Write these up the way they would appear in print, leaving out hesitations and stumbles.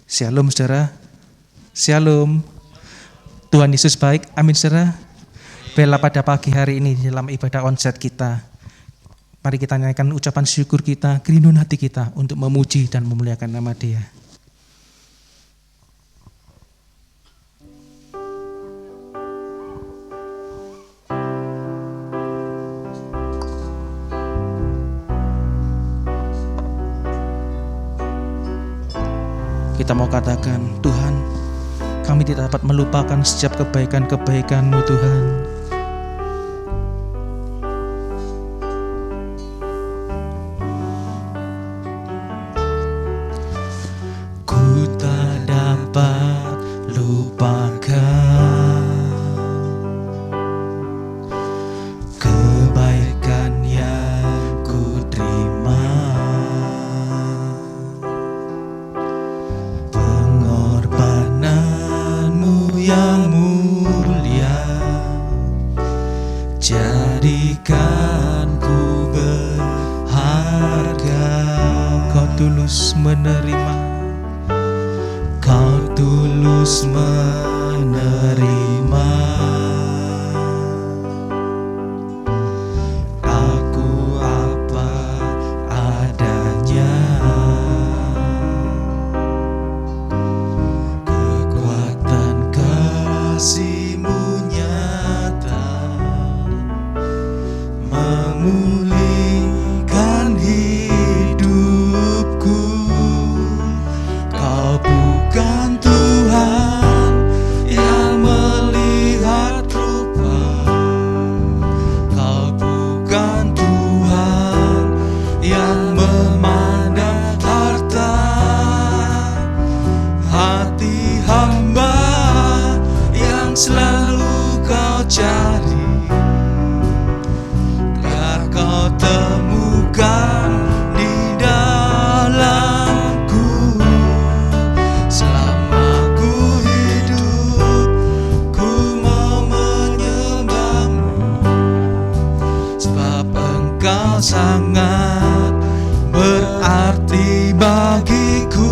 Shalom saudara. Shalom. Tuhan Yesus baik. Amin saudara. Bela pada pagi hari ini dalam ibadah onsite kita. Mari kita nyanyikan ucapan syukur kita, kerinduan hati kita untuk memuji dan memuliakan nama Dia. Kita mau katakan, Tuhan, kami tidak dapat melupakan setiap kebaikan-kebaikan-Mu Tuhan. Ku tak dapat lupakan kebaikan yang ku terima. Yang mulia, jadikan ku berharga. Kau tulus menerima, Kau tulus menerima. Aku apa adanya, kasih-Mu nyata memulihkan hidupku. Kau bukan Tuhan yang melihat rupa, Kau bukan Tuhan yang memandang harta. Hati hamba selalu Kau cari, telah Kau temukan di dalamku. Selama ku hidup, ku mau menyembah-Mu, sebab Engkau sangat berarti bagiku.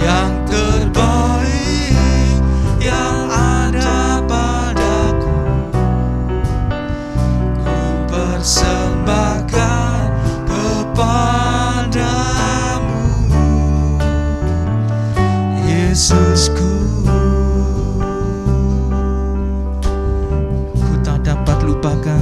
Yang terbaik yang ada padaku, ku persembahkan kepadamu, Yesusku. Ku tak dapat lupakan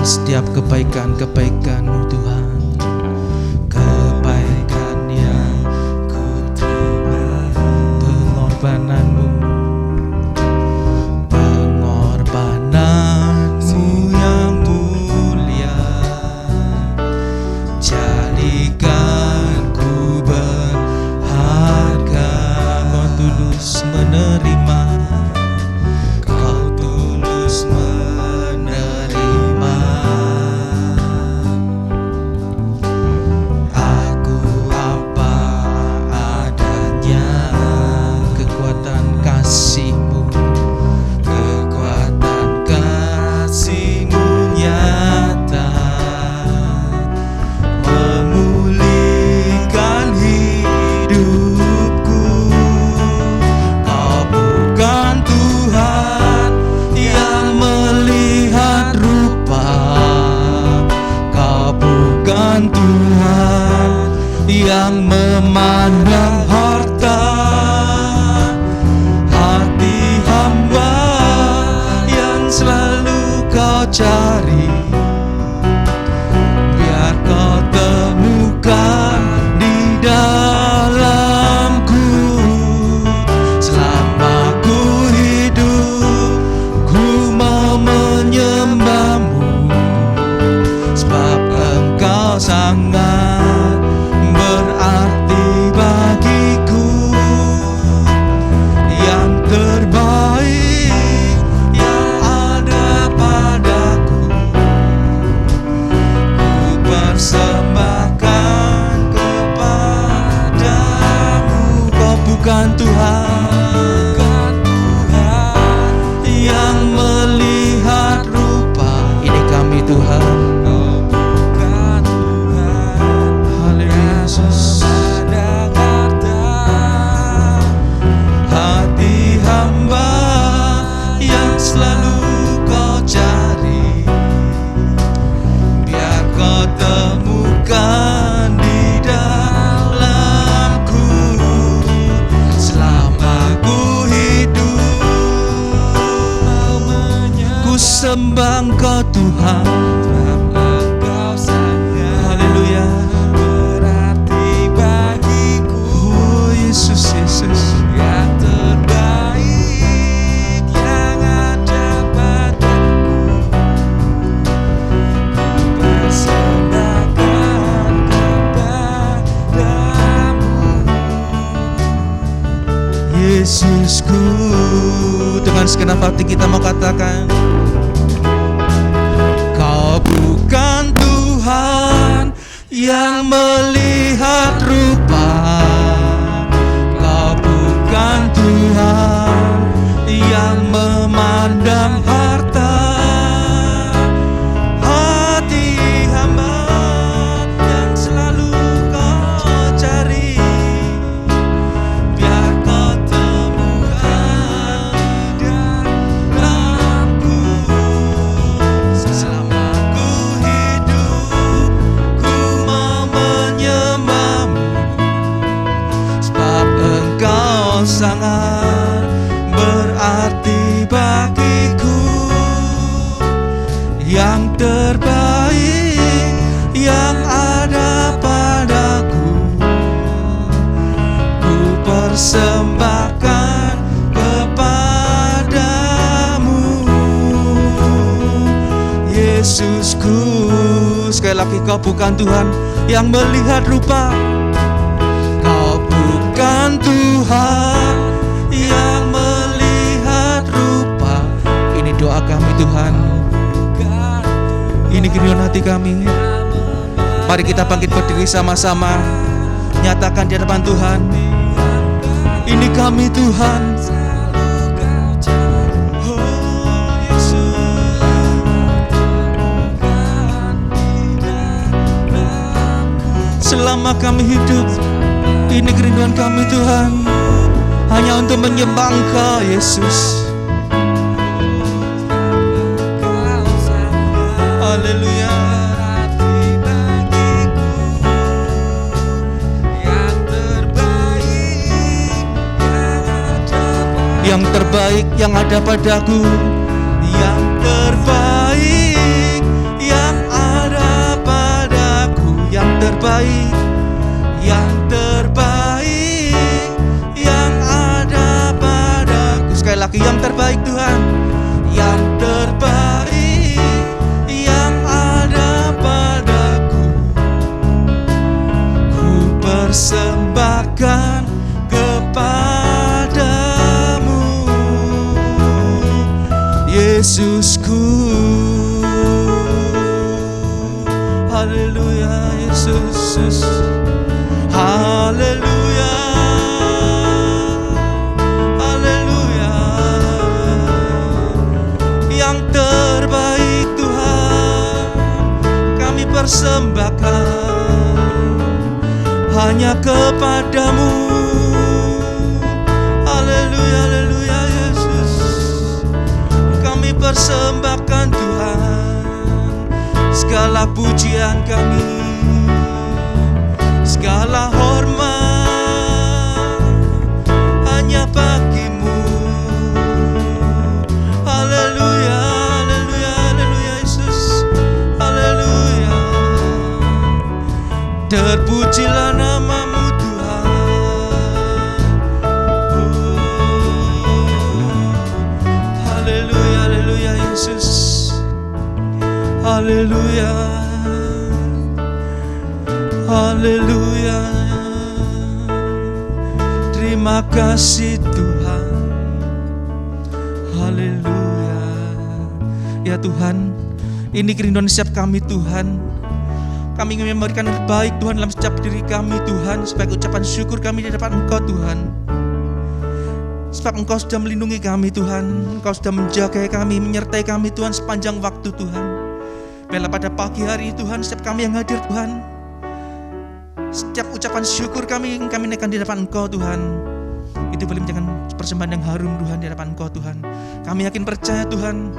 setiap kebaikan-kebaikan-Mu Tuhan. Kebaikan yang ku terima, pengorbanan-Mu, pengorbanan-Mu yang mulia, jadikan ku berharga. Kau tulus menerima, Kau tulus menerima. bukan Tuhan yang melihat rupa. Ini kami Tuhan. Haleluya Yesus. Hati hamba yang selalu kau cari, biar kau temukan di dalamku. Selama ku hidup, ku sembah Engkau Tuhan. Haleluya. Berarti bagiku, oh Yesus, Yesus, yang terbaik yang ada padaku. Persembahkan kepadamu, Yesusku. Dengan segenap hati kita mau katakan, Kau bukan Tuhan yang melihat rupa, Kau bukan Tuhan yang memandang harta. Hati hamba yang selalu kau cari, biar kau temukan di dalamku. Selama ku hidup, ku mau menyembahmu, sebab Engkau sangat berarti bagiku. Yang terbaik yang ada padaku, ku persembahkan kepadamu, Yesusku. Sekali lagi, Kau bukan Tuhan yang melihat rupa, Kau bukan Tuhan yang melihat rupa. Ini doa kami Tuhan, ini kerinduan hati kami. Mari kita bangkit berdiri sama-sama, nyatakan di hadapan Tuhan, ini kami Tuhan. Oh Yesus, selama kami hidup, ini kerinduan kami Tuhan, hanya untuk menyembah Engkau Yesus. Haleluya. Yang terbaik yang ada padaku, yang terbaik yang ada padaku, yang terbaik, yang terbaik yang ada padaku. Sekali lagi, yang terbaik Tuhan, yang terbaik yang ada padaku, ku persembahkan kepadamu, Yesusku. Haleluya Yesus, haleluya, haleluya. Yang terbaik Tuhan kami persembahkan hanya kepadamu. Haleluya, haleluya Yesus. Kami persembahkan Tuhan segala pujian kami, segala hormat hanya bagimu. Haleluya, haleluya, haleluya Yesus. Haleluya. Terpujilah namamu Tuhan. Haleluya, haleluya Yesus. Haleluya, haleluya. Terima kasih Tuhan. Haleluya. Ya Tuhan, ini kerinduan setiap kami Tuhan. Kami ingin memberikan yang terbaik Tuhan dalam setiap diri kami Tuhan, sebagai ucapan syukur kami di depan Engkau Tuhan. sebab Engkau sudah melindungi kami Tuhan. Engkau sudah menjaga kami, menyertai kami Tuhan sepanjang waktu Tuhan. Biarlah pada pagi hari Tuhan, setiap kami yang hadir Tuhan, setiap ucapan syukur kami naikkan di hadapan Engkau Tuhan, itu boleh menjadi persembahan yang harum Tuhan di hadapan Engkau Tuhan. Kami yakin percaya Tuhan,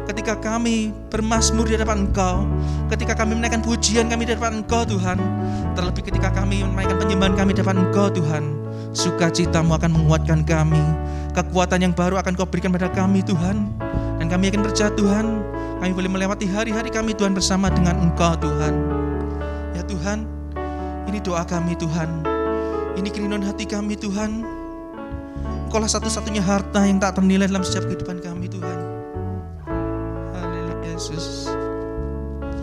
ketika kami bermazmur di hadapan Engkau, ketika kami menaikkan pujian kami di hadapan Engkau Tuhan, terlebih ketika kami menaikkan penyembahan kami di hadapan Engkau Tuhan, sukacita-Mu akan menguatkan kami, kekuatan yang baru akan Kau berikan pada kami Tuhan. Dan kami yakin percaya Tuhan, kami boleh melewati hari-hari kami Tuhan bersama dengan Engkau Tuhan. Ya Tuhan, ini doa kami Tuhan, ini kerinduan hati kami Tuhan. Engkaulah satu-satunya harta yang tak ternilai dalam setiap kehidupan kami Tuhan. Haleluya Yesus.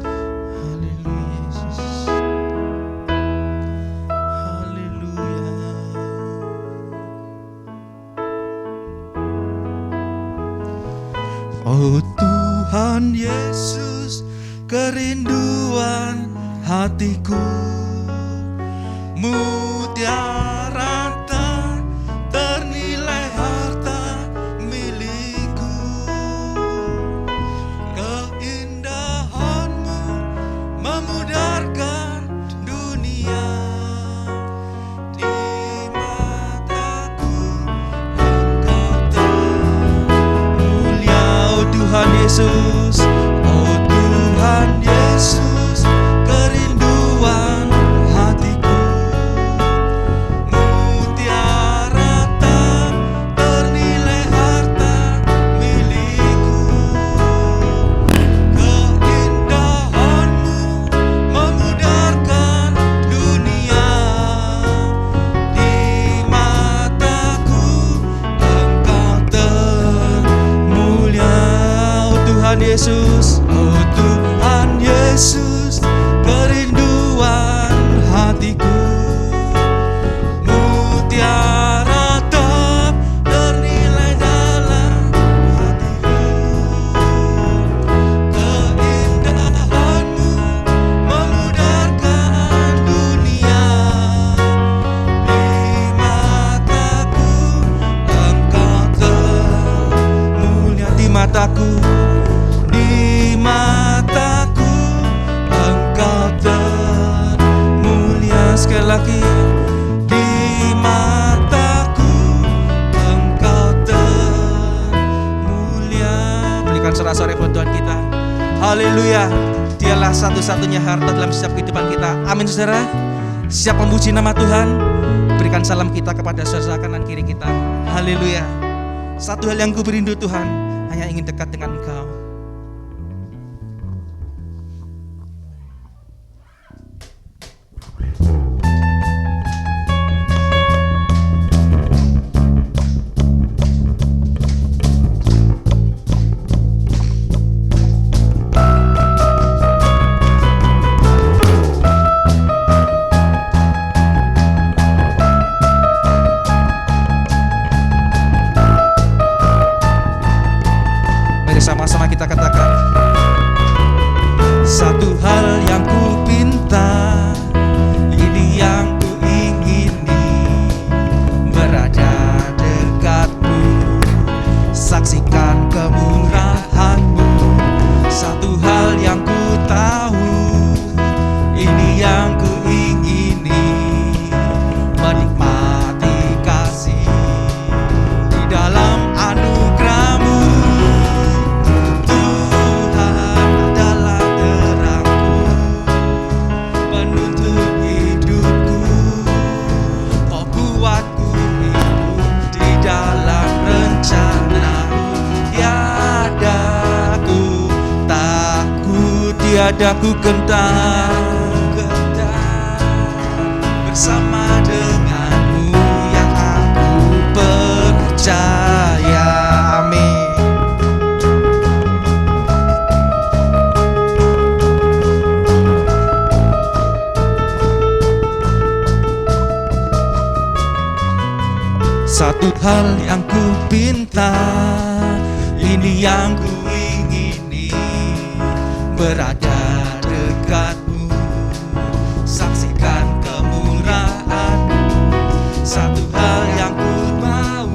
Haleluya Yesus. Haleluya. Oh Tuhan Yesus, kerinduan hatiku, mutiara tak ternilai harta milikku. Keindahan-Mu memudarkan dunia. Di mataku Engkau termulia. Oh Tuhan Yesus, oh Tuhan Yesus, kerinduan hatiku, mutiara tak ternilai harta milikku. Keindahan-Mu memudarkan dunia. Di mataku Engkau termulia. Oh Tuhan Yesus, oh Tuhan Yesus, kerinduan hatiku, mutiara tak ternilai dalam hatiku. Keindahan-Mu memudarkan dunia. Di mataku Engkau termulia. Di mataku, di mataku Engkau termulia. Sekali lagi, di mataku Engkau termulia. Berikan sorak-sorai buat Tuhan kita. Haleluya. Dialah satu-satunya harta dalam setiap kehidupan kita. Amin saudara. Siap memuji nama Tuhan. Berikan salam kita kepada saudara kanan kiri kita. Haleluya. Satu hal yang ku berindu Tuhan, hanya ingin dekat dengan Engkau. Mari sama-sama kita katakan, satu hal yang ku pinta, ini yang ku ingini, berada dekatmu, saksikan kemurahan-Mu. Satu hal yang ku tahu, ini yang ku ingini, menikmati kasih di dalam anugerah-Mu. Tuhan adalah terangku, penuntun hidupku. Kau buatku hidup di dalam rencana-Mu. Tiada ku takut, tiada ku gentar, bersama dengan-Mu yang aku percaya. Amin. Satu hal yang ku pinta, ini yang ku ingini, berada dekat-Mu, saksikan kemurahan-Mu. Satu hal yang ku mau,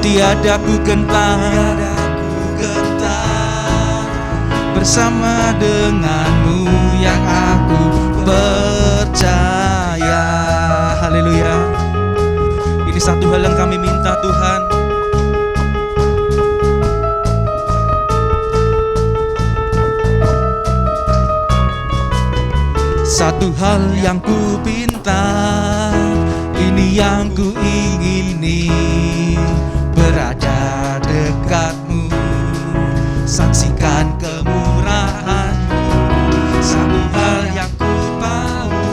Tiada ku gentar bersama denganmu yang aku percaya. Haleluya. Ini satu hal yang kami minta Tuhan. Satu hal yang ku pinta, ini yang ku ingini, berada dekatmu, saksikan kemurahanmu. Satu hal yang ku tahu,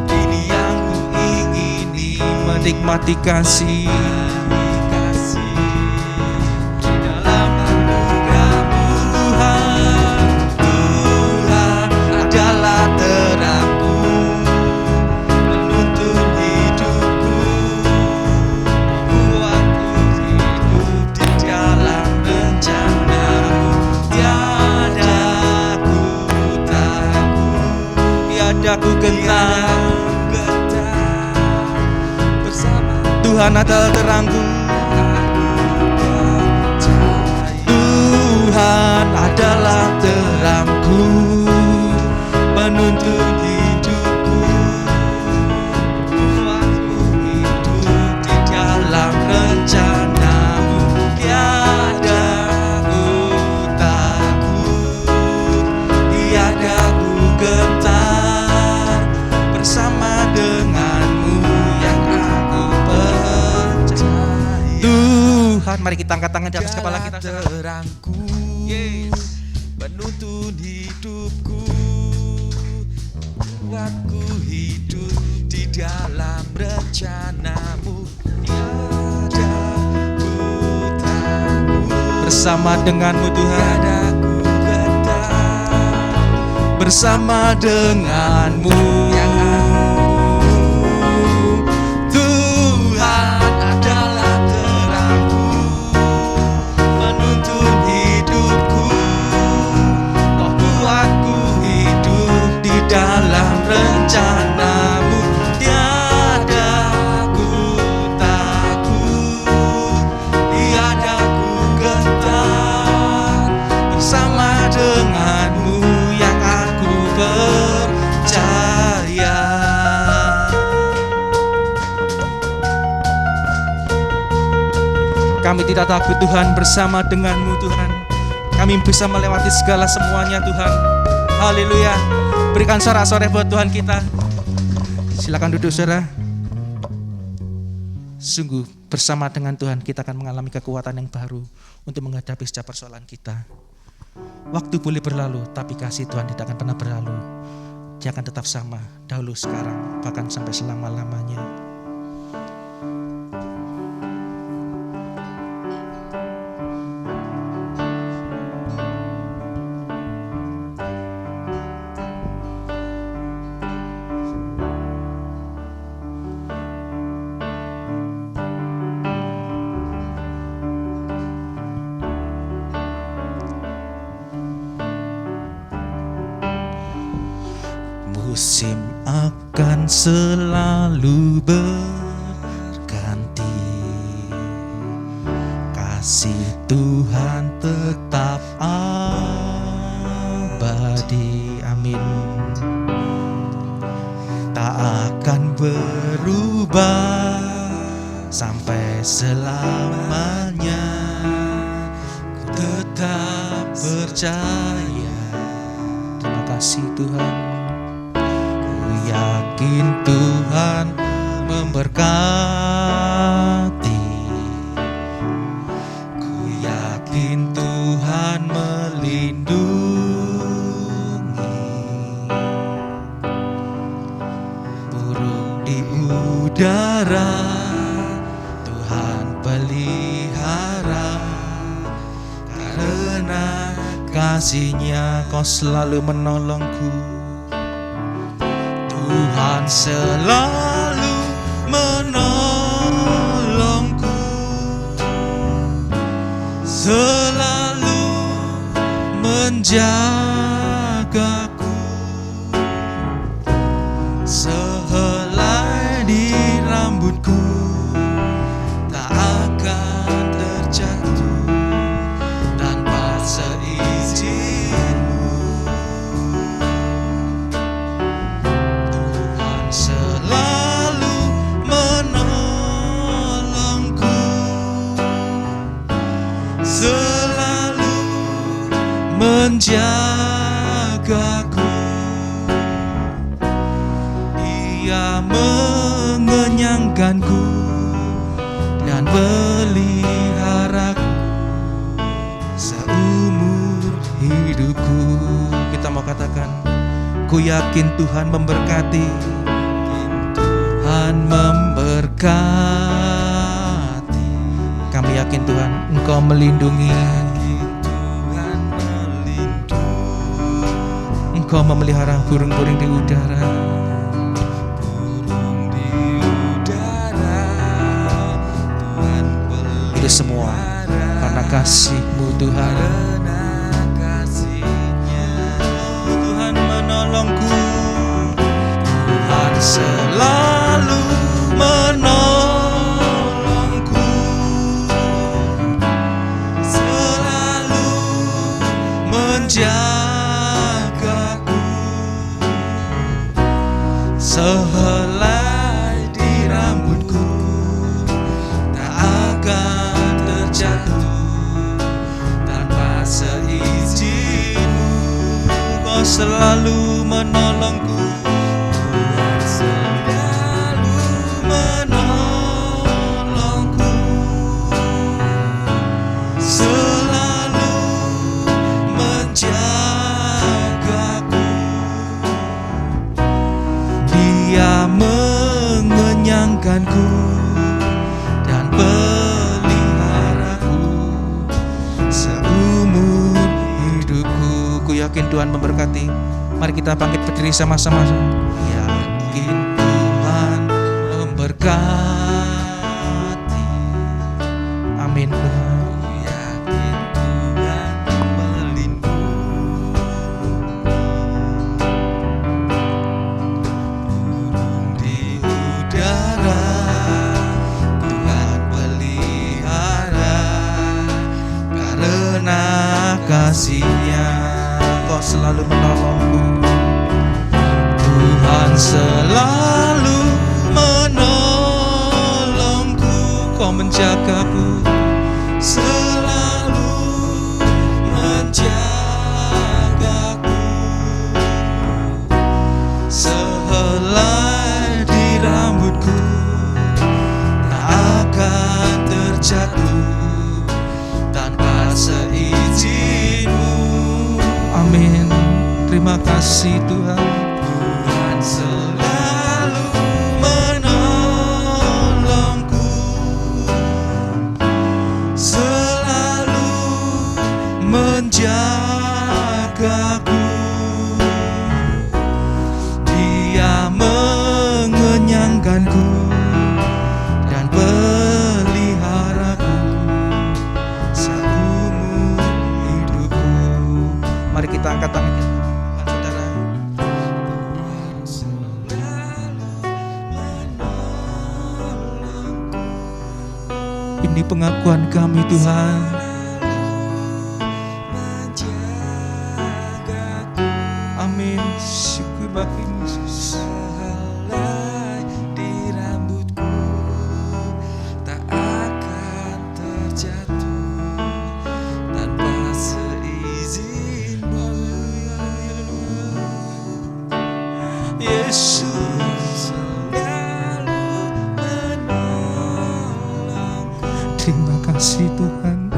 ini yang ku ingini, menikmati kasih di dalam anugerah-Mu Tuhan. Tuhan adalah terangku, menuntun hidupku, membuatku hidup di dalam rencana-Mu. Tiada ku takut, tiada ku gentar, bersama Tuhan adalah terangku. Tuhan adalah terangku, menuntun hidupku, membuatku hidup di dalam rencana-Mu. Tiada ku takut, tiada ku gentar, bersama denganmu yang aku percaya. Tuhan, mari kita angkat tangan di atas kepala kita. Terangku, Yes. menuntun hidupku, buatku hidup di dalam rencana-Mu. Tiada ku takut, Bersama denganmu Tuhan, tiada ku gentar, bersama denganmu. Tuhan adalah terangku, menuntun hidupku, Kau buatku hidup di dalam rencana-Mu. Tiada ku takut, tiada ku gentar, bersama denganmu yang aku percaya. Kami tidak takut Tuhan, bersama denganmu Tuhan. Kami bisa melewati segala semuanya Tuhan. Haleluya. Berikan sorak-sorai buat Tuhan kita. Silakan duduk saudara. Sungguh bersama dengan Tuhan kita akan mengalami kekuatan yang baru untuk menghadapi setiap persoalan kita. Waktu boleh berlalu, tapi kasih Tuhan tidak akan pernah berlalu. Dia akan tetap sama, dahulu, sekarang, bahkan sampai selama-lamanya. Musim akan selalu berganti, kasih Tuhan tetap abadi. Amin. Tak akan berubah sampai selamanya. Ku tetap percaya. Terima kasih Tuhan. Yakin Tuhan memberkati, ku yakin Tuhan melindungi, burung di udara Tuhan pelihara, karena kasih-Nya Kau selalu menolongku. Tuhan selalu menolongku, selalu menjagaku, sehelai di rambutku tak akan menjagaku, Dia mengenyangkanku dan peliharaku seumur hidupku. Kita mau katakan, ku yakin Tuhan memberkati, Tuhan memberkati. Kami yakin Tuhan Engkau melindungi, Engkau memelihara burung-burung di udara. Itu semua karena kasih-Mu Tuhan. Tuhan menolongku, Tuhan selalu menolongku, selalu menjagaku, sehelai di rambutku tak akan terjatuh tanpa seizin-Mu. Kau selalu menolongku, Tuhan selalu menolongku, selalu menjagaku. Dia mengenyangkanku dan peliharaku seumur hidupku. Ku yakin Tuhan memberkati. Mari kita bangkit berdiri sama-sama. Yakin Tuhan memberkati. Amin Tuhan. Yakin Tuhan melindungi, burung di udara Tuhan pelihara, Karena kasih-Nya Kau selalu menolongku, Tuhan selalu menolongku. Kau menjagaku, selalu menjagaku, sehelai di rambutku tak akan terjatuh tanpa seizin-Mu. Amin. Terima kasih Tuhan. Tuhan selalu menolongku, selalu menjagaku. Dia mengenyangkanku dan peliharaku seumur hidupku. Mari kita angkat tangan kita, saudara. Tuhan selalu menolongku, Ini pengakuan kami Tuhan. menjagaku, Amin. Syukur bagi-Mu Yesus. sehelai di rambutku tak akan terjatuh tanpa seizin-Mu. Yesus, Selalu menolongku, terima kasih Tuhan.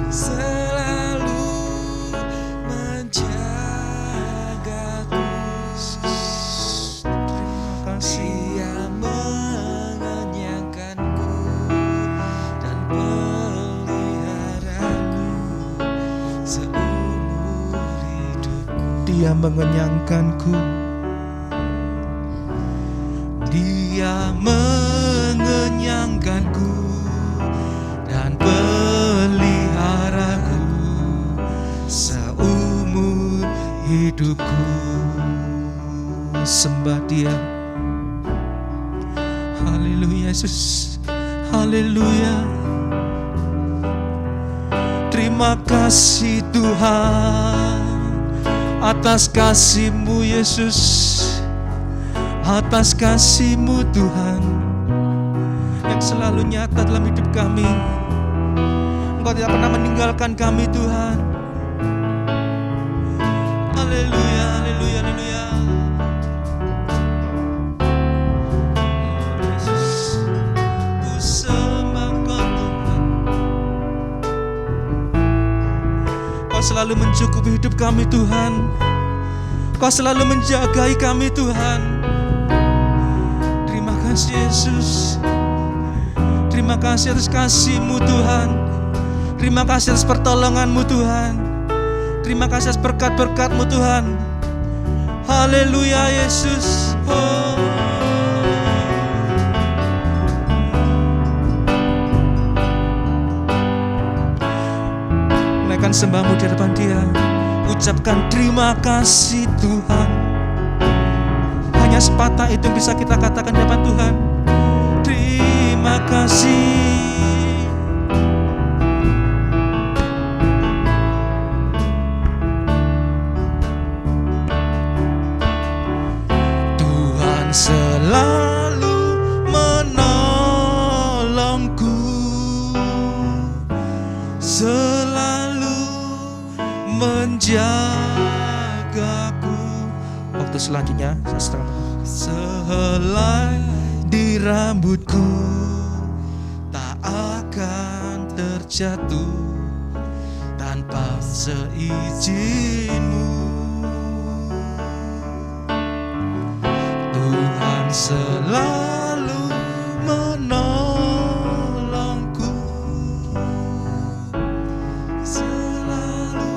selalu menjagaku. Terima kasih. Dia mengenyangkanku dan peliharaku seumur hidupku. Dia mengenyangkanku, Dia mengenyangkanku dan peliharaku seumur hidupku. Sembah Dia. Haleluya Yesus. Haleluya. Terima kasih Tuhan atas kasih-Mu Yesus, atas kasih-Mu Tuhan yang selalu nyata dalam hidup kami. Engkau tidak pernah meninggalkan kami Tuhan. Haleluya, haleluya, haleluya. Oh Yesus, ku sembah Kau Tuhan. Kau selalu mencukupi hidup kami Tuhan. Kau selalu menjagai kami Tuhan. Terima kasih Yesus. Terima kasih atas kasih-Mu Tuhan. Terima kasih atas pertolongan-Mu Tuhan. Terima kasih atas berkat-berkat-Mu Tuhan. Haleluya Yesus. Oh. Naikkan sembahmu di hadapan Dia. Ucapkan terima kasih Tuhan. Hanya sepatah itu yang bisa kita katakan di hadapan Tuhan. Terima kasih. Tuhan selalu menolongku, selalu menjagaku. Waktu selanjutnya saya serahkan. Sehelai di rambutku tak akan terjatuh tanpa seizin-Mu. Tuhan selalu menolongku, selalu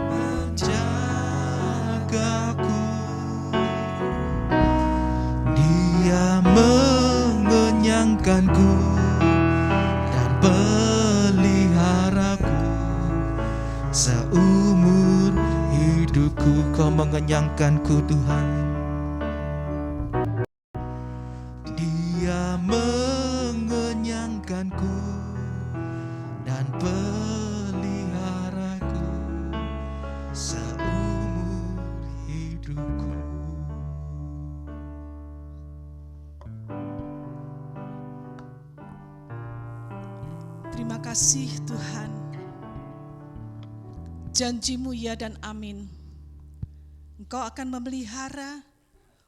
menjagaku. Dia mengenyangkanku dan peliharaku seumur hidupku. Kau mengenyangkanku Tuhan. Dia mengenyangkanku dan peliharaku seumur hidupku. Terima kasih Tuhan. Janji-Mu ya dan amin. Engkau akan memelihara,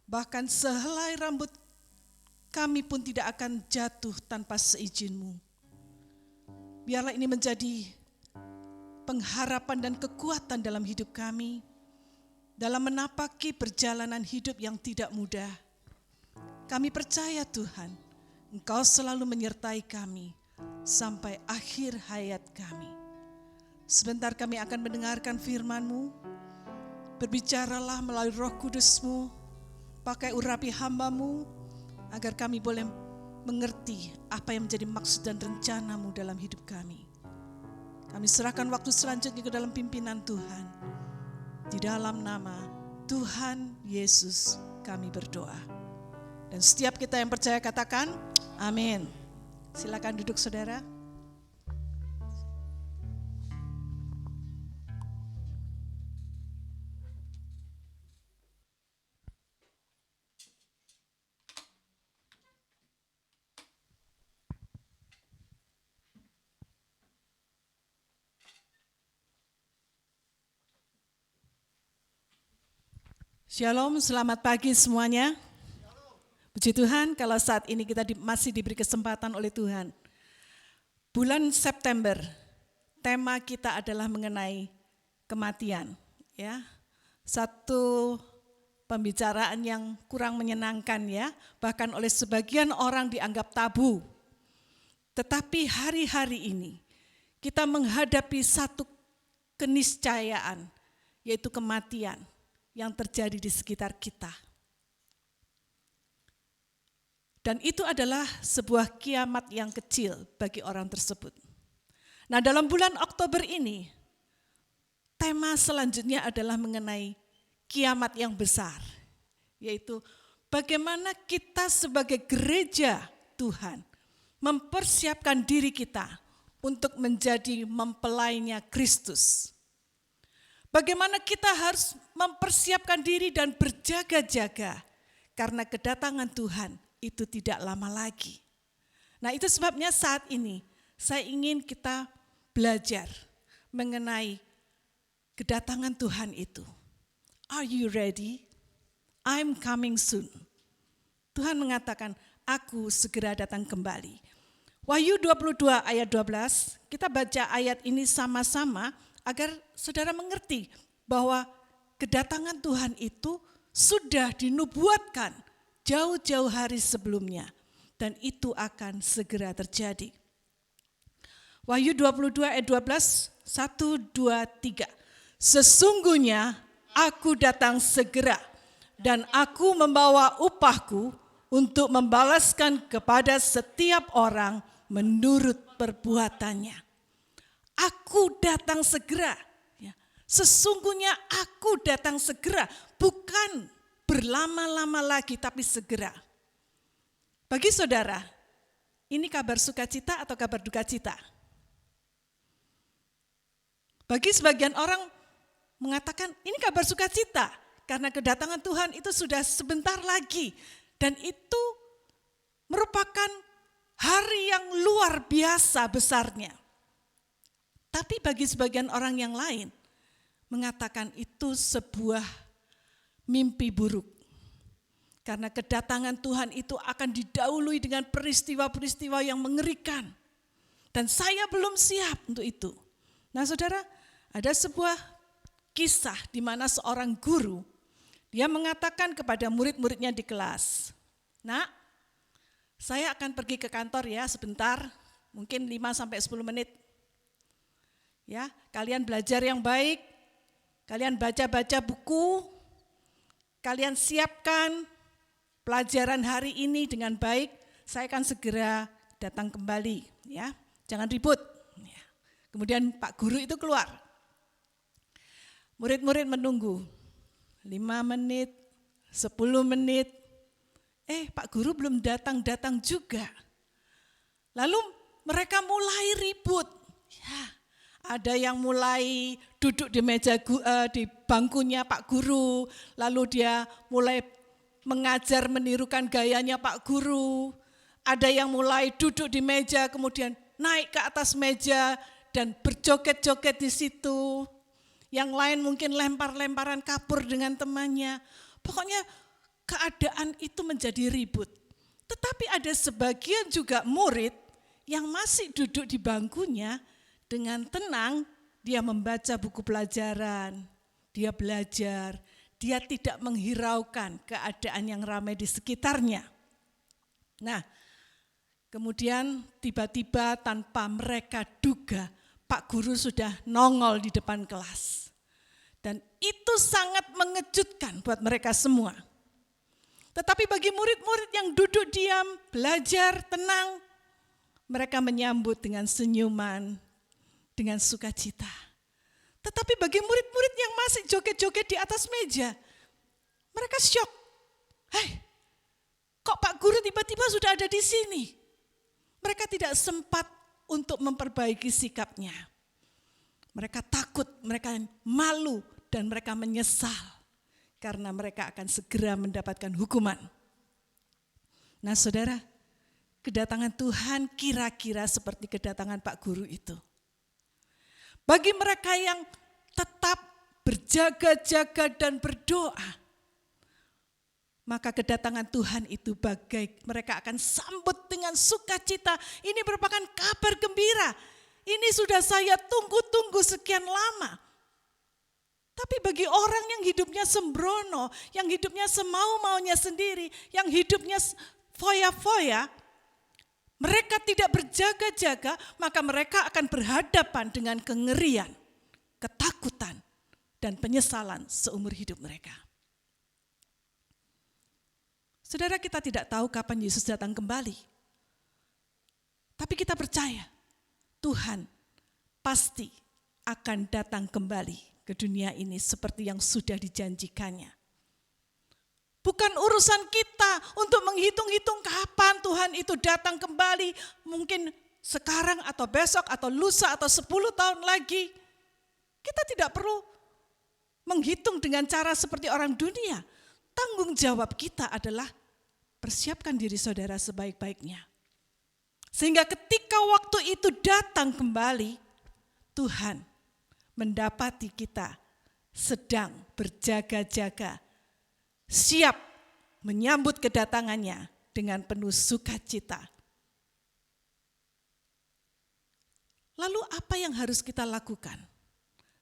bahkan sehelai rambut kami pun tidak akan jatuh tanpa seizin-Mu. Biarlah ini menjadi pengharapan dan kekuatan dalam hidup kami, dalam menapaki perjalanan hidup yang tidak mudah. Kami percaya Tuhan, Engkau selalu menyertai kami sampai akhir hayat kami. Sebentar kami akan mendengarkan firman-Mu. Berbicaralah melalui Roh Kudus-Mu, pakai urapi hamba-Mu, agar kami boleh mengerti apa yang menjadi maksud dan rencana-Mu dalam hidup kami. Kami serahkan waktu selanjutnya ke dalam pimpinan Tuhan. Di dalam nama Tuhan Yesus kami berdoa. Dan setiap kita yang percaya katakan, amin. Silakan duduk saudara. Shalom, selamat pagi semuanya. Puji Tuhan kalau saat ini kita masih diberi kesempatan oleh Tuhan. Bulan September, tema kita adalah mengenai kematian. Ya, satu pembicaraan yang kurang menyenangkan ya, bahkan oleh sebagian orang dianggap tabu. Tetapi hari-hari ini kita menghadapi satu keniscayaan, yaitu kematian yang terjadi di sekitar kita. Dan itu adalah sebuah kiamat yang kecil bagi orang tersebut. Nah, dalam bulan Oktober ini, tema selanjutnya adalah mengenai kiamat yang besar, yaitu bagaimana kita sebagai gereja Tuhan mempersiapkan diri kita untuk menjadi mempelainya Kristus. Bagaimana kita harus mempersiapkan diri dan berjaga-jaga karena kedatangan Tuhan itu tidak lama lagi. Nah, itu sebabnya saat ini saya ingin kita belajar mengenai kedatangan Tuhan itu. Are you ready? I'm coming soon. Tuhan mengatakan, aku segera datang kembali. Wahyu 22 ayat 12, kita baca ayat ini sama-sama agar saudara mengerti bahwa kedatangan Tuhan itu sudah dinubuatkan jauh-jauh hari sebelumnya. Dan itu akan segera terjadi. Wahyu 22 ayat 12, 1, 2, 3. Sesungguhnya aku datang segera dan aku membawa upahku untuk membalaskan kepada setiap orang menurut perbuatannya. Aku datang segera. Sesungguhnya aku datang segera, bukan berlama-lama lagi tapi segera. Bagi saudara, ini kabar sukacita atau kabar duka cita? Bagi sebagian orang mengatakan ini kabar sukacita karena kedatangan Tuhan itu sudah sebentar lagi dan itu merupakan hari yang luar biasa besarnya. Tapi bagi sebagian orang yang lain mengatakan itu sebuah mimpi buruk. Karena kedatangan Tuhan itu akan didahului dengan peristiwa-peristiwa yang mengerikan. Dan saya belum siap untuk itu. Nah saudara, ada sebuah kisah di mana seorang guru, dia mengatakan kepada murid-muridnya di kelas, "Nak, saya akan pergi ke kantor ya sebentar, mungkin 5-10 menit. Ya, kalian belajar yang baik, kalian baca-baca buku, kalian siapkan pelajaran hari ini dengan baik, saya akan segera datang kembali, ya. Jangan ribut." Ya. Kemudian Pak Guru itu keluar. Murid-murid menunggu 5 menit, 10 menit. Pak Guru belum datang juga. Lalu mereka mulai ribut. Ya, ada yang mulai duduk di meja di bangkunya Pak Guru, lalu dia mulai mengajar menirukan gayanya Pak Guru. Ada yang mulai duduk di meja kemudian naik ke atas meja dan berjoget-joget di situ. Yang lain mungkin lempar-lemparan kapur dengan temannya. Pokoknya keadaan itu menjadi ribut. Tetapi ada sebagian juga murid yang masih duduk di bangkunya dengan tenang, dia membaca buku pelajaran, dia belajar, dia tidak menghiraukan keadaan yang ramai di sekitarnya. Nah, kemudian tiba-tiba tanpa mereka duga, Pak Guru sudah nongol di depan kelas. Dan itu sangat mengejutkan buat mereka semua. Tetapi bagi murid-murid yang duduk diam, belajar, tenang, mereka menyambut dengan senyuman, dengan sukacita. Tetapi bagi murid-murid yang masih joget-joget di atas meja, mereka syok. Kok Pak Guru tiba-tiba sudah ada di sini? Mereka tidak sempat untuk memperbaiki sikapnya. Mereka takut, mereka malu, dan mereka menyesal karena mereka akan segera mendapatkan hukuman. Nah saudara, kedatangan Tuhan kira-kira seperti kedatangan Pak Guru itu. Bagi mereka yang tetap berjaga-jaga dan berdoa, maka kedatangan Tuhan itu bagai mereka akan sambut dengan sukacita. Ini merupakan kabar gembira. Ini sudah saya tunggu-tunggu sekian lama. Tapi bagi orang yang hidupnya sembrono, yang hidupnya semau-maunya sendiri, yang hidupnya foya-foya, mereka tidak berjaga-jaga, maka mereka akan berhadapan dengan kengerian, ketakutan, dan penyesalan seumur hidup mereka. Saudara, kita tidak tahu kapan Yesus datang kembali. Tapi kita percaya Tuhan pasti akan datang kembali ke dunia ini seperti yang sudah dijanjikannya. Bukan urusan kita untuk menghitung-hitung kapan Tuhan itu datang kembali. Mungkin sekarang atau besok atau lusa atau 10 tahun lagi. Kita tidak perlu menghitung dengan cara seperti orang dunia. Tanggung jawab kita adalah persiapkan diri saudara sebaik-baiknya. Sehingga ketika waktu itu datang kembali, Tuhan mendapati kita sedang berjaga-jaga, siap menyambut kedatangannya dengan penuh sukacita. Lalu apa yang harus kita lakukan?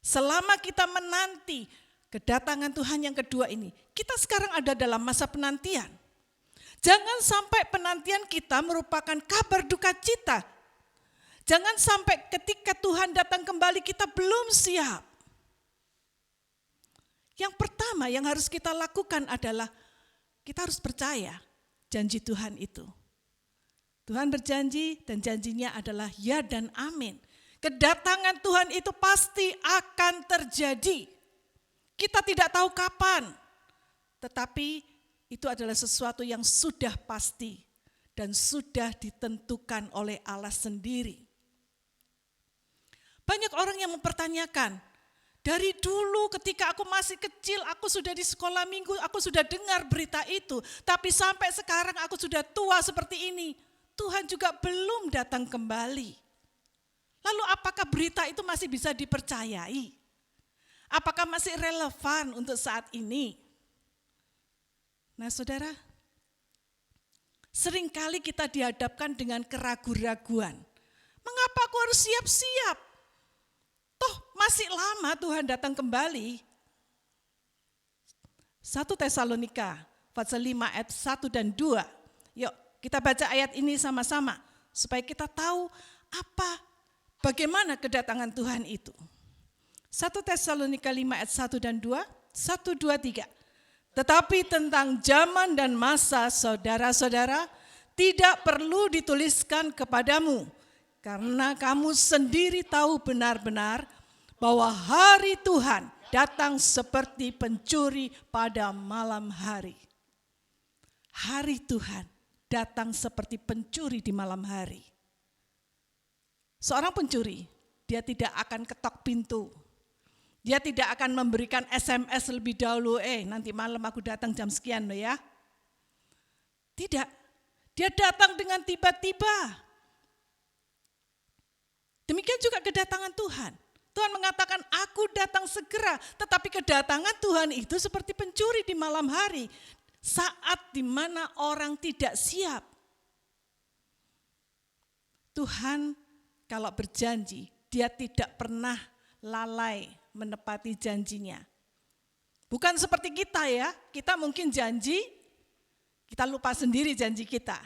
Selama kita menanti kedatangan Tuhan yang kedua ini, kita sekarang ada dalam masa penantian. Jangan sampai penantian kita merupakan kabar duka cita. Jangan sampai ketika Tuhan datang kembali kita belum siap. Yang pertama yang harus kita lakukan adalah kita harus percaya janji Tuhan itu. Tuhan berjanji dan janjinya adalah ya dan amin. Kedatangan Tuhan itu pasti akan terjadi. Kita tidak tahu kapan, tetapi itu adalah sesuatu yang sudah pasti dan sudah ditentukan oleh Allah sendiri. Banyak orang yang mempertanyakan, dari dulu ketika aku masih kecil, aku sudah di sekolah minggu, aku sudah dengar berita itu. Tapi sampai sekarang aku sudah tua seperti ini. Tuhan juga belum datang kembali. Lalu apakah berita itu masih bisa dipercayai? Apakah masih relevan untuk saat ini? Nah saudara, seringkali kita dihadapkan dengan keraguan-raguan. Mengapa aku harus siap-siap? Toh masih lama Tuhan datang kembali. 1 Tesalonika pasal 5 ayat 1 dan 2. Yuk kita baca ayat ini sama-sama supaya kita tahu bagaimana kedatangan Tuhan itu. 1 Tesalonika 5 ayat 1 dan 2, 1, 2, 3. Tetapi tentang zaman dan masa saudara-saudara tidak perlu dituliskan kepadamu. Karena kamu sendiri tahu benar-benar bahwa hari Tuhan datang seperti pencuri pada malam hari. Hari Tuhan datang seperti pencuri di malam hari. Seorang pencuri, dia tidak akan ketok pintu. Dia tidak akan memberikan SMS lebih dahulu, nanti malam aku datang jam sekian loh ya. Tidak, dia datang dengan tiba-tiba. Demikian juga kedatangan Tuhan. Tuhan mengatakan aku datang segera, tetapi kedatangan Tuhan itu seperti pencuri di malam hari. Saat di mana orang tidak siap. Tuhan kalau berjanji, dia tidak pernah lalai menepati janjinya. Bukan seperti kita ya, kita mungkin janji, kita lupa sendiri janji kita.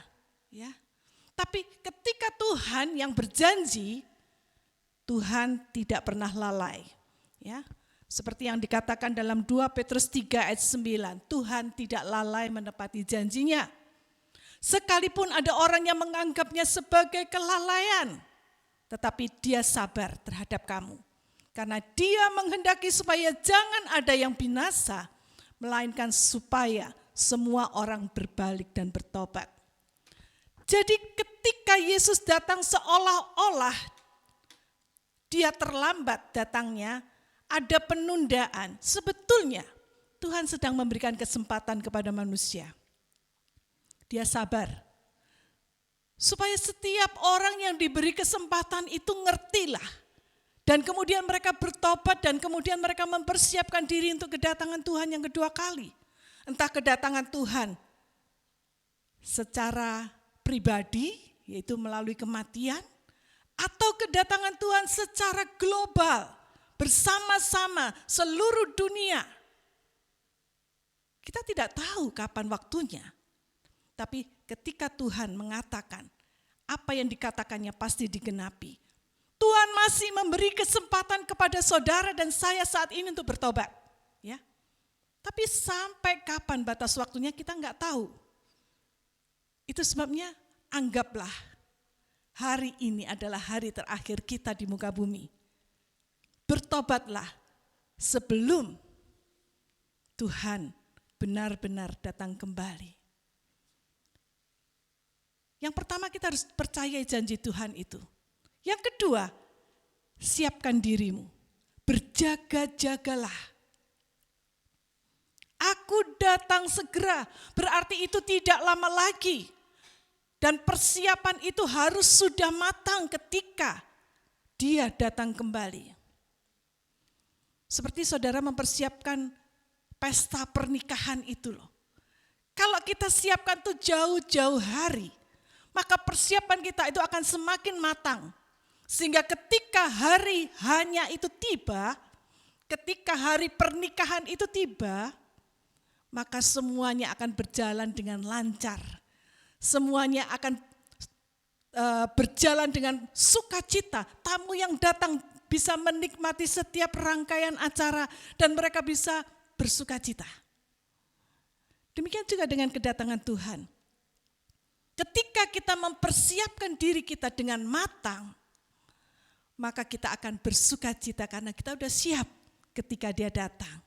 Ya. Tapi ketika Tuhan yang berjanji, Tuhan tidak pernah lalai. Ya. Seperti yang dikatakan dalam 2 Petrus 3 ayat 9, Tuhan tidak lalai menepati janjinya. Sekalipun ada orang yang menganggapnya sebagai kelalaian, tetapi dia sabar terhadap kamu. Karena dia menghendaki supaya jangan ada yang binasa, melainkan supaya semua orang berbalik dan bertobat. Jadi ketika Yesus datang seolah-olah dia terlambat datangnya, ada penundaan. Sebetulnya Tuhan sedang memberikan kesempatan kepada manusia. Dia sabar. Supaya setiap orang yang diberi kesempatan itu ngertilah. Dan kemudian mereka bertobat dan kemudian mereka mempersiapkan diri untuk kedatangan Tuhan yang kedua kali. Entah kedatangan Tuhan secara pribadi, yaitu melalui kematian, atau kedatangan Tuhan secara global, bersama-sama seluruh dunia. Kita tidak tahu kapan waktunya, tapi ketika Tuhan mengatakan, apa yang dikatakannya pasti digenapi. Tuhan masih memberi kesempatan kepada saudara dan saya saat ini untuk bertobat. Ya. Tapi sampai kapan batas waktunya kita nggak tahu. Itu sebabnya anggaplah hari ini adalah hari terakhir kita di muka bumi. Bertobatlah sebelum Tuhan benar-benar datang kembali. Yang pertama kita harus percaya janji Tuhan itu. Yang kedua, siapkan dirimu. Berjaga-jagalah. Aku datang segera, berarti itu tidak lama lagi. Dan persiapan itu harus sudah matang ketika dia datang kembali. Seperti saudara mempersiapkan pesta pernikahan itu loh. Kalau kita siapkan tuh jauh-jauh hari, maka persiapan kita itu akan semakin matang. Sehingga ketika hari hanya itu tiba, ketika hari pernikahan itu tiba, maka semuanya akan berjalan dengan lancar. Semuanya akan berjalan dengan sukacita. Tamu yang datang bisa menikmati setiap rangkaian acara dan mereka bisa bersukacita. Demikian juga dengan kedatangan Tuhan. Ketika kita mempersiapkan diri kita dengan matang, maka kita akan bersukacita karena kita sudah siap ketika dia datang.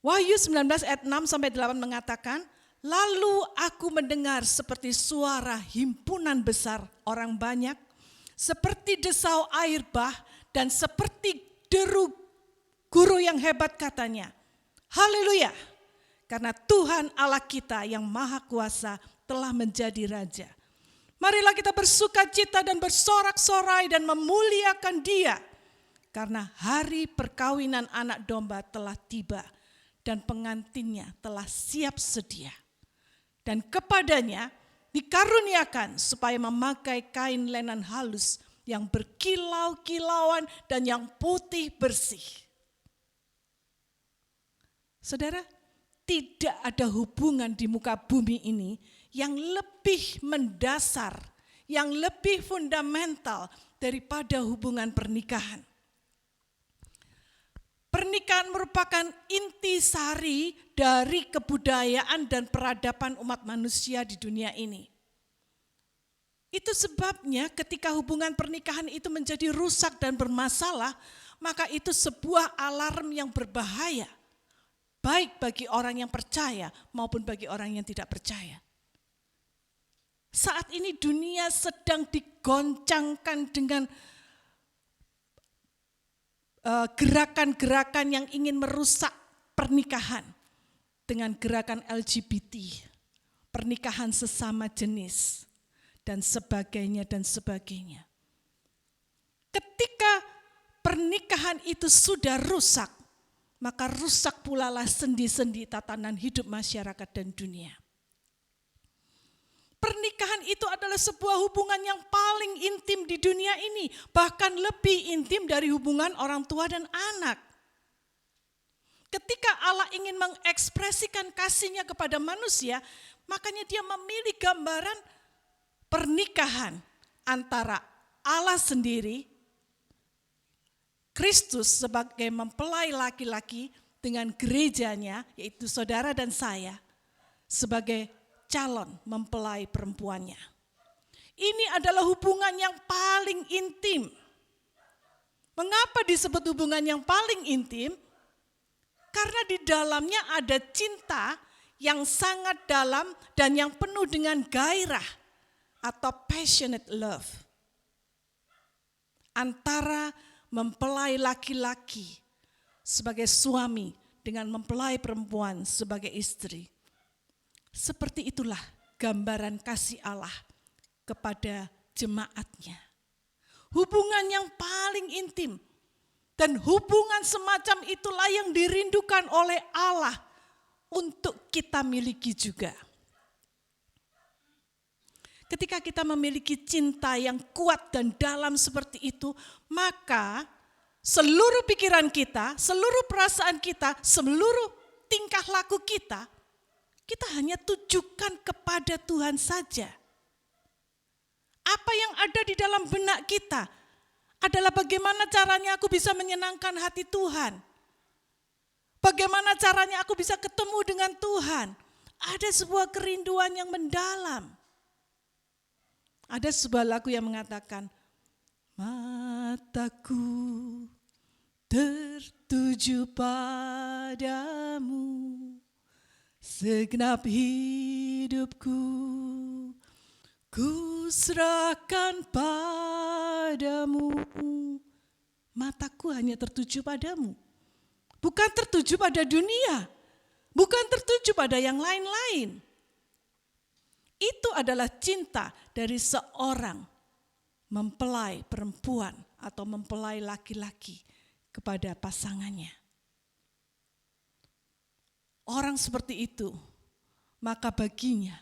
Wahyu 19 ayat 6-8 mengatakan, lalu aku mendengar seperti suara himpunan besar orang banyak, seperti desau air bah dan seperti deru guru yang hebat katanya, haleluya! Karena Tuhan Allah kita yang maha kuasa telah menjadi Raja. Marilah kita bersukacita dan bersorak-sorai dan memuliakan Dia. Karena hari perkawinan anak domba telah tiba dan pengantinnya telah siap sedia. Dan kepadanya dikaruniakan supaya memakai kain lenan halus yang berkilau-kilauan dan yang putih bersih. Saudara, tidak ada hubungan di muka bumi ini yang lebih mendasar, yang lebih fundamental daripada hubungan pernikahan. Pernikahan merupakan intisari dari kebudayaan dan peradaban umat manusia di dunia ini. Itu sebabnya ketika hubungan pernikahan itu menjadi rusak dan bermasalah, maka itu sebuah alarm yang berbahaya. Baik bagi orang yang percaya maupun bagi orang yang tidak percaya. Saat ini dunia sedang digoncangkan dengan gerakan-gerakan yang ingin merusak pernikahan. Dengan gerakan LGBT, pernikahan sesama jenis, dan sebagainya dan sebagainya. Ketika pernikahan itu sudah rusak, maka rusak pula lah sendi-sendi tatanan hidup masyarakat dan dunia. Pernikahan itu adalah sebuah hubungan yang paling intim di dunia ini, bahkan lebih intim dari hubungan orang tua dan anak. Ketika Allah ingin mengekspresikan kasih-Nya kepada manusia, makanya Dia memilih gambaran pernikahan antara Allah sendiri, Kristus sebagai mempelai laki-laki dengan gerejanya, yaitu saudara dan saya, sebagai calon mempelai perempuannya. Ini adalah hubungan yang paling intim. Mengapa disebut hubungan yang paling intim? Karena di dalamnya ada cinta yang sangat dalam dan yang penuh dengan gairah atau passionate love. Antara mempelai laki-laki sebagai suami dengan mempelai perempuan sebagai istri. Seperti itulah gambaran kasih Allah kepada jemaatnya. Hubungan yang paling intim. Dan hubungan semacam itulah yang dirindukan oleh Allah untuk kita miliki juga. Ketika kita memiliki cinta yang kuat dan dalam seperti itu, maka seluruh pikiran kita, seluruh perasaan kita, seluruh tingkah laku kita hanya tujukan kepada Tuhan saja. Apa yang ada di dalam benak kita adalah bagaimana caranya aku bisa menyenangkan hati Tuhan. Bagaimana caranya aku bisa ketemu dengan Tuhan. Ada sebuah kerinduan yang mendalam. Ada sebuah lagu yang mengatakan, mataku tertuju padamu, segenap hidupku ku serahkan padamu. Mataku hanya tertuju padamu. Bukan tertuju pada dunia. Bukan tertuju pada yang lain-lain. Itu adalah cinta dari seorang mempelai perempuan atau mempelai laki-laki. kepada pasangannya. Orang seperti itu, maka baginya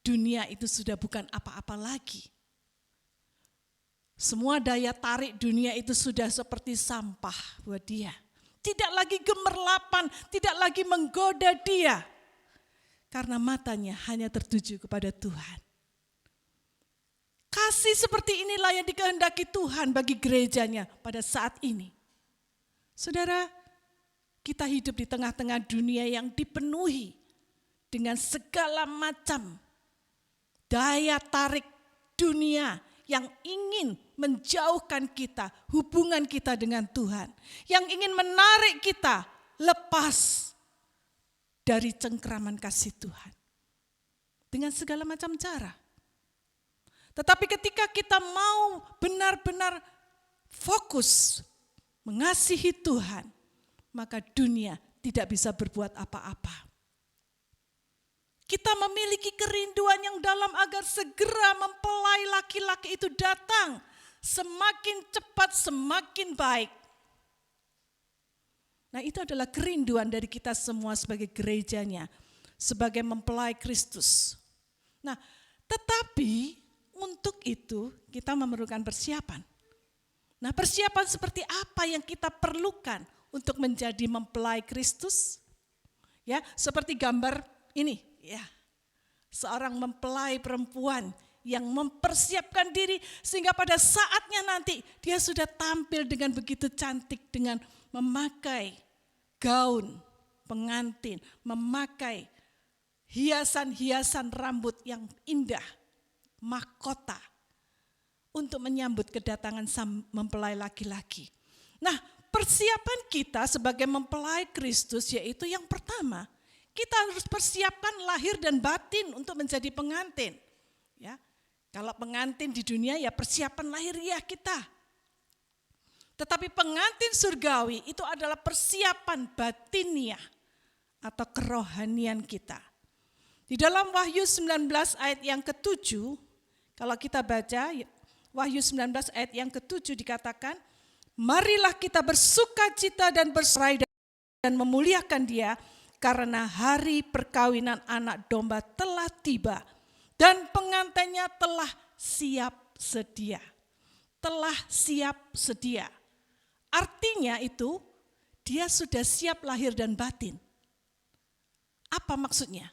dunia itu sudah bukan apa-apa lagi. Semua daya tarik dunia itu sudah seperti sampah buat dia. Tidak lagi gemerlapan, tidak lagi menggoda dia. Karena matanya hanya tertuju kepada Tuhan. Kasih seperti inilah yang dikehendaki Tuhan bagi gerejanya pada saat ini. Saudara, kita hidup di tengah-tengah dunia yang dipenuhi dengan segala macam daya tarik dunia yang ingin menjauhkan kita, hubungan kita dengan Tuhan. Yang ingin menarik kita lepas dari cengkraman kasih Tuhan. Dengan segala macam cara. Tetapi ketika kita mau benar-benar fokus mengasihi Tuhan, maka dunia tidak bisa berbuat apa-apa. Kita memiliki kerinduan yang dalam agar segera mempelai laki-laki itu datang. Semakin cepat, semakin baik. Nah, itu adalah kerinduan dari kita semua sebagai gerejanya, sebagai mempelai Kristus. Nah, tetapi untuk itu kita memerlukan persiapan. Nah, persiapan seperti apa yang kita perlukan untuk menjadi mempelai Kristus? Ya, seperti gambar ini, ya. Seorang mempelai perempuan yang mempersiapkan diri sehingga pada saatnya nanti dia sudah tampil dengan begitu cantik dengan memakai gaun pengantin, memakai hiasan-hiasan rambut yang indah, mahkota untuk menyambut kedatangan sang mempelai laki-laki. Nah, persiapan kita sebagai mempelai Kristus yaitu yang pertama, kita harus persiapkan lahir dan batin untuk menjadi pengantin. Ya, kalau pengantin di dunia ya persiapan lahiriah kita. Tetapi pengantin surgawi itu adalah persiapan batiniah atau kerohanian kita. Di dalam Wahyu 19 ayat yang ke-7, kalau kita baca Wahyu 19 ayat yang ke-7 dikatakan, marilah kita bersukacita dan berserai dan memuliakan Dia, karena hari perkawinan anak domba telah tiba dan pengantinnya telah siap sedia. Telah siap sedia. Artinya itu dia sudah siap lahir dan batin. Apa maksudnya?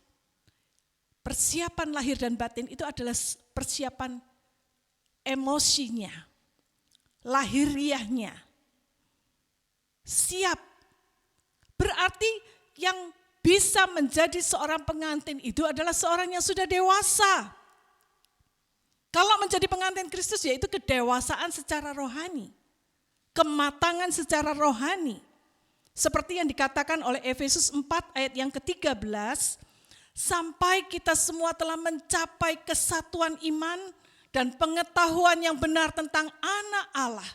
Persiapan lahir dan batin itu adalah persiapan emosinya, lahiriahnya. Siap. Berarti yang bisa menjadi seorang pengantin itu adalah seorang yang sudah dewasa. Kalau menjadi pengantin Kristus yaitu kedewasaan secara rohani. Kematangan secara rohani. Seperti yang dikatakan oleh Efesus 4 ayat yang ke-13. Sampai kita semua telah mencapai kesatuan iman dan pengetahuan yang benar tentang anak Allah.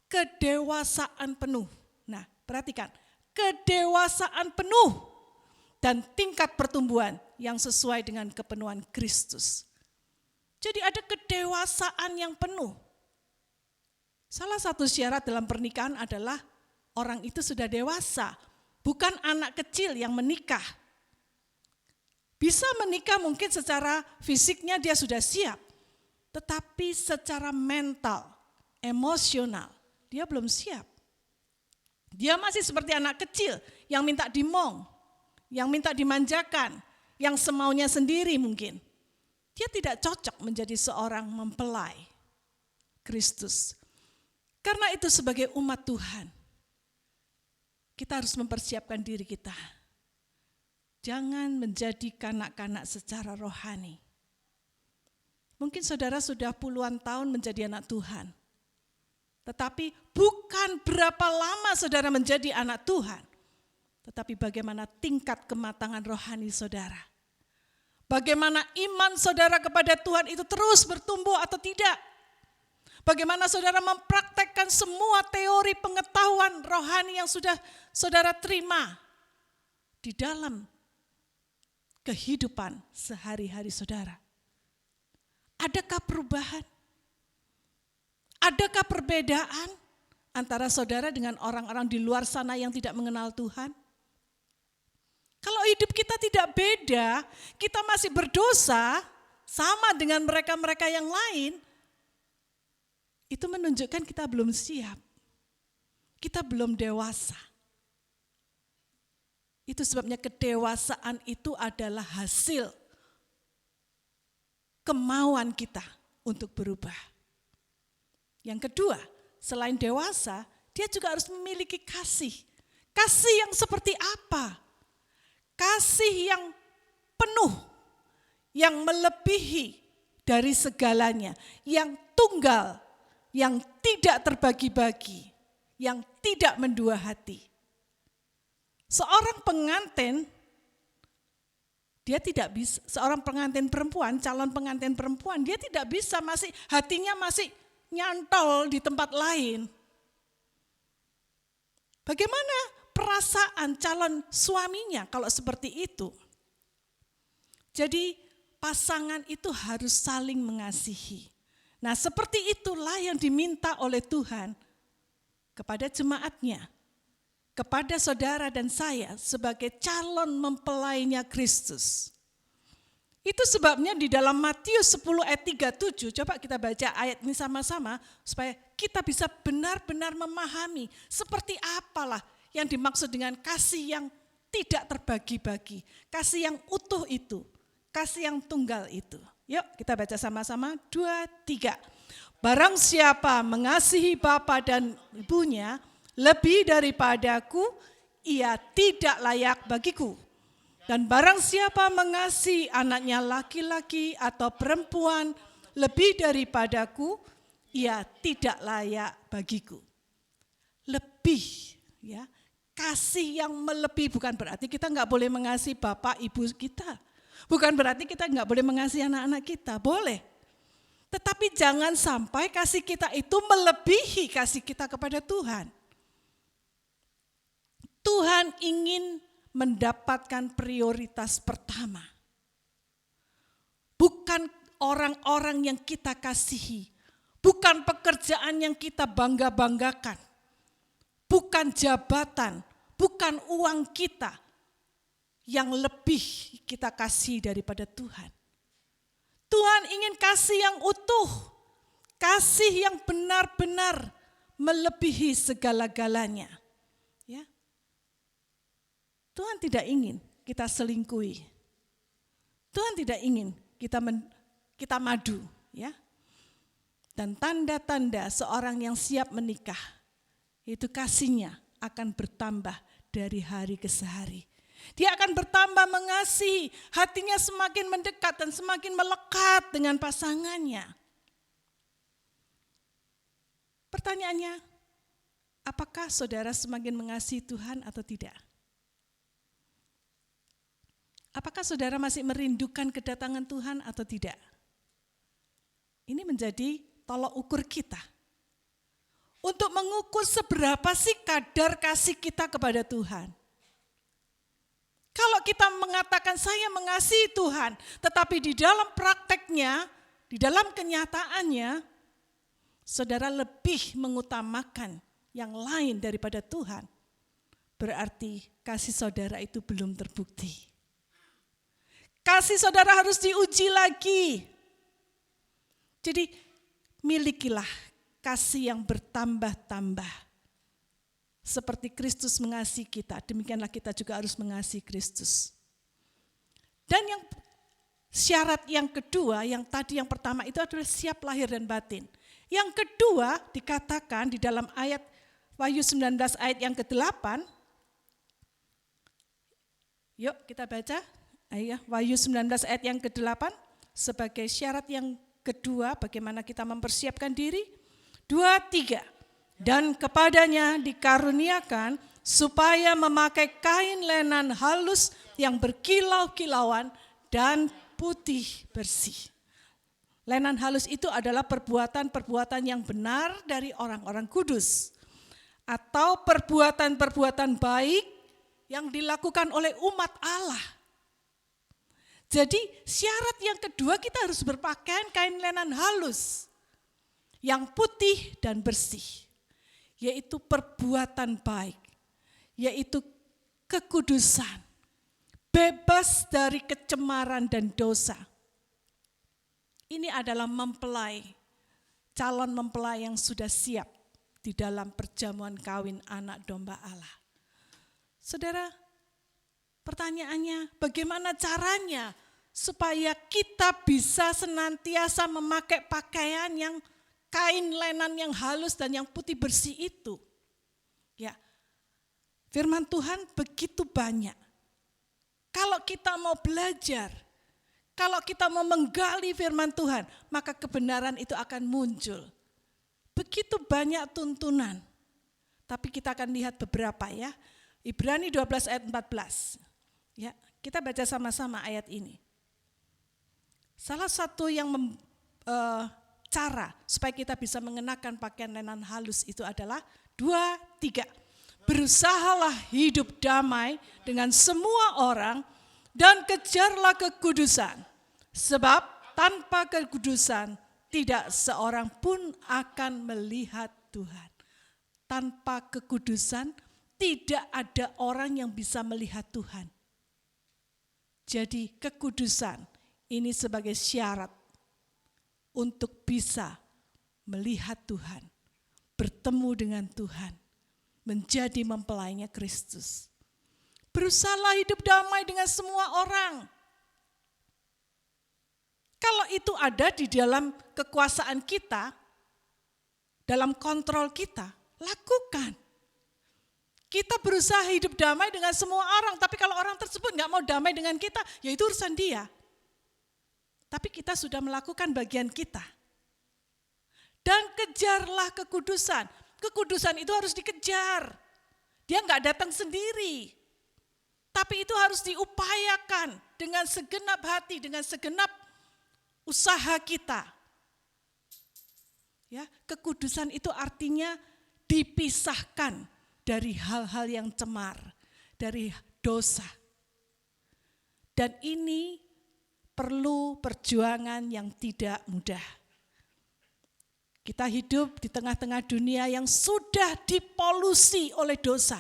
Kedewasaan penuh. Nah, perhatikan. Kedewasaan penuh dan tingkat pertumbuhan yang sesuai dengan kepenuhan Kristus. Jadi ada kedewasaan yang penuh. Salah satu syarat dalam pernikahan adalah orang itu sudah dewasa, bukan anak kecil yang menikah. Bisa menikah mungkin secara fisiknya dia sudah siap, tetapi secara mental, emosional dia belum siap. Dia masih seperti anak kecil yang minta dimong, yang minta dimanjakan, yang semaunya sendiri mungkin. Dia tidak cocok menjadi seorang mempelai Kristus. Karena itu sebagai umat Tuhan, kita harus mempersiapkan diri kita. Jangan menjadi kanak-kanak secara rohani. Mungkin saudara sudah puluhan tahun menjadi anak Tuhan. Tetapi bukan berapa lama saudara menjadi anak Tuhan. Tetapi bagaimana tingkat kematangan rohani saudara. Bagaimana iman saudara kepada Tuhan itu terus bertumbuh atau tidak. Bagaimana saudara mempraktekkan semua teori pengetahuan rohani yang sudah saudara terima di dalam kehidupan sehari-hari saudara. Adakah perubahan? Adakah perbedaan antara saudara dengan orang-orang di luar sana yang tidak mengenal Tuhan? Kalau hidup kita tidak beda, kita masih berdosa sama dengan mereka-mereka yang lain, itu menunjukkan kita belum siap. Kita belum dewasa. Itu sebabnya kedewasaan itu adalah hasil kemauan kita untuk berubah. Yang kedua, selain dewasa, dia juga harus memiliki kasih. Kasih yang seperti apa? Kasih yang penuh, yang melebihi dari segalanya, yang tunggal, yang tidak terbagi-bagi, yang tidak mendua hati. Seorang pengantin, dia tidak bisa, seorang pengantin perempuan, calon pengantin perempuan, dia tidak bisa hatinya masih nyantol di tempat lain. Bagaimana perasaan calon suaminya kalau seperti itu? Jadi pasangan itu harus saling mengasihi. Nah, seperti itulah yang diminta oleh Tuhan kepada jemaatnya, kepada saudara dan saya sebagai calon mempelainya Kristus. Itu sebabnya di dalam Matius 10 ayat 37, coba kita baca ayat ini sama-sama supaya kita bisa benar-benar memahami seperti apalah yang dimaksud dengan kasih yang tidak terbagi-bagi, kasih yang utuh itu, kasih yang tunggal itu. Yuk kita baca sama-sama, 2, 3. Barang siapa mengasihi bapa dan ibunya lebih daripadaku, ia tidak layak bagiku. Dan barang siapa mengasihi anaknya laki-laki atau perempuan lebih daripadaku, ia tidak layak bagiku. Lebih, ya, kasih yang melebihi bukan berarti kita nggak boleh mengasihi bapak ibu kita, bukan berarti kita nggak boleh mengasihi anak-anak kita, boleh. Tetapi jangan sampai kasih kita itu melebihi kasih kita kepada Tuhan. Tuhan ingin mendapatkan prioritas pertama. Bukan orang-orang yang kita kasihi, bukan pekerjaan yang kita bangga-banggakan, bukan jabatan, bukan uang kita yang lebih kita kasih daripada Tuhan. Tuhan ingin kasih yang utuh, kasih yang benar-benar melebihi segala-galanya. Ya. Tuhan tidak ingin kita selingkuhi. Tuhan tidak ingin kita madu, ya. Dan tanda-tanda seorang yang siap menikah, itu kasihnya akan bertambah dari hari ke hari. Dia akan bertambah mengasihi, hatinya semakin mendekat dan semakin melekat dengan pasangannya. Pertanyaannya, apakah saudara semakin mengasihi Tuhan atau tidak? Apakah saudara masih merindukan kedatangan Tuhan atau tidak? Ini menjadi tolok ukur kita. Untuk mengukur seberapa sih kadar kasih kita kepada Tuhan. Kalau kita mengatakan saya mengasihi Tuhan, tetapi di dalam prakteknya, di dalam kenyataannya, saudara lebih mengutamakan yang lain daripada Tuhan, berarti kasih saudara itu belum terbukti. Kasih saudara harus diuji lagi. Jadi milikilah kasih yang bertambah-tambah. Seperti Kristus mengasihi kita, demikianlah kita juga harus mengasihi Kristus. Dan yang syarat yang kedua, yang tadi yang pertama itu adalah siap lahir dan batin. Yang kedua dikatakan di dalam ayat Wahyu 19 ayat yang ke-8. Yuk kita baca. Wahyu 19 ayat yang ke-8 sebagai syarat yang kedua bagaimana kita mempersiapkan diri. 2, 3. Dan kepadanya dikaruniakan supaya memakai kain lenan halus yang berkilau-kilauan dan putih bersih. Lenan halus itu adalah perbuatan-perbuatan yang benar dari orang-orang kudus. Atau perbuatan-perbuatan baik yang dilakukan oleh umat Allah. Jadi syarat yang kedua kita harus berpakaian kain lenan halus yang putih dan bersih. yaitu perbuatan baik, yaitu kekudusan, bebas dari kecemaran dan dosa. Ini adalah mempelai, calon mempelai yang sudah siap di dalam perjamuan kawin anak domba Allah. Saudara, pertanyaannya bagaimana caranya supaya kita bisa senantiasa memakai pakaian yang kain lenan yang halus dan yang putih bersih itu. Ya, firman Tuhan begitu banyak. Kalau kita mau belajar, kalau kita mau menggali firman Tuhan, maka kebenaran itu akan muncul. Begitu banyak tuntunan. Tapi kita akan lihat beberapa ya. Ibrani 12 ayat 14. Ya, kita baca sama-sama ayat ini. Salah satu yang cara supaya kita bisa mengenakan pakaian lenan halus itu adalah 2, 3. Berusahalah hidup damai dengan semua orang dan kejarlah kekudusan. Sebab tanpa kekudusan tidak seorang pun akan melihat Tuhan. Tanpa kekudusan tidak ada orang yang bisa melihat Tuhan. Jadi kekudusan ini sebagai syarat untuk bisa melihat Tuhan, bertemu dengan Tuhan, menjadi mempelainya Kristus. Berusahalah hidup damai dengan semua orang. Kalau itu ada di dalam kekuasaan kita, dalam kontrol kita, lakukan. Kita berusaha hidup damai dengan semua orang, tapi kalau orang tersebut nggak mau damai dengan kita, ya itu urusan dia. Tapi kita sudah melakukan bagian kita. Dan kejarlah kekudusan. Kekudusan itu harus dikejar. Dia nggak datang sendiri. Tapi itu harus diupayakan dengan segenap hati, dengan segenap usaha kita. Ya, kekudusan itu artinya dipisahkan dari hal-hal yang cemar, dari dosa. Dan ini perlu perjuangan yang tidak mudah. Kita hidup di tengah-tengah dunia yang sudah dipolusi oleh dosa.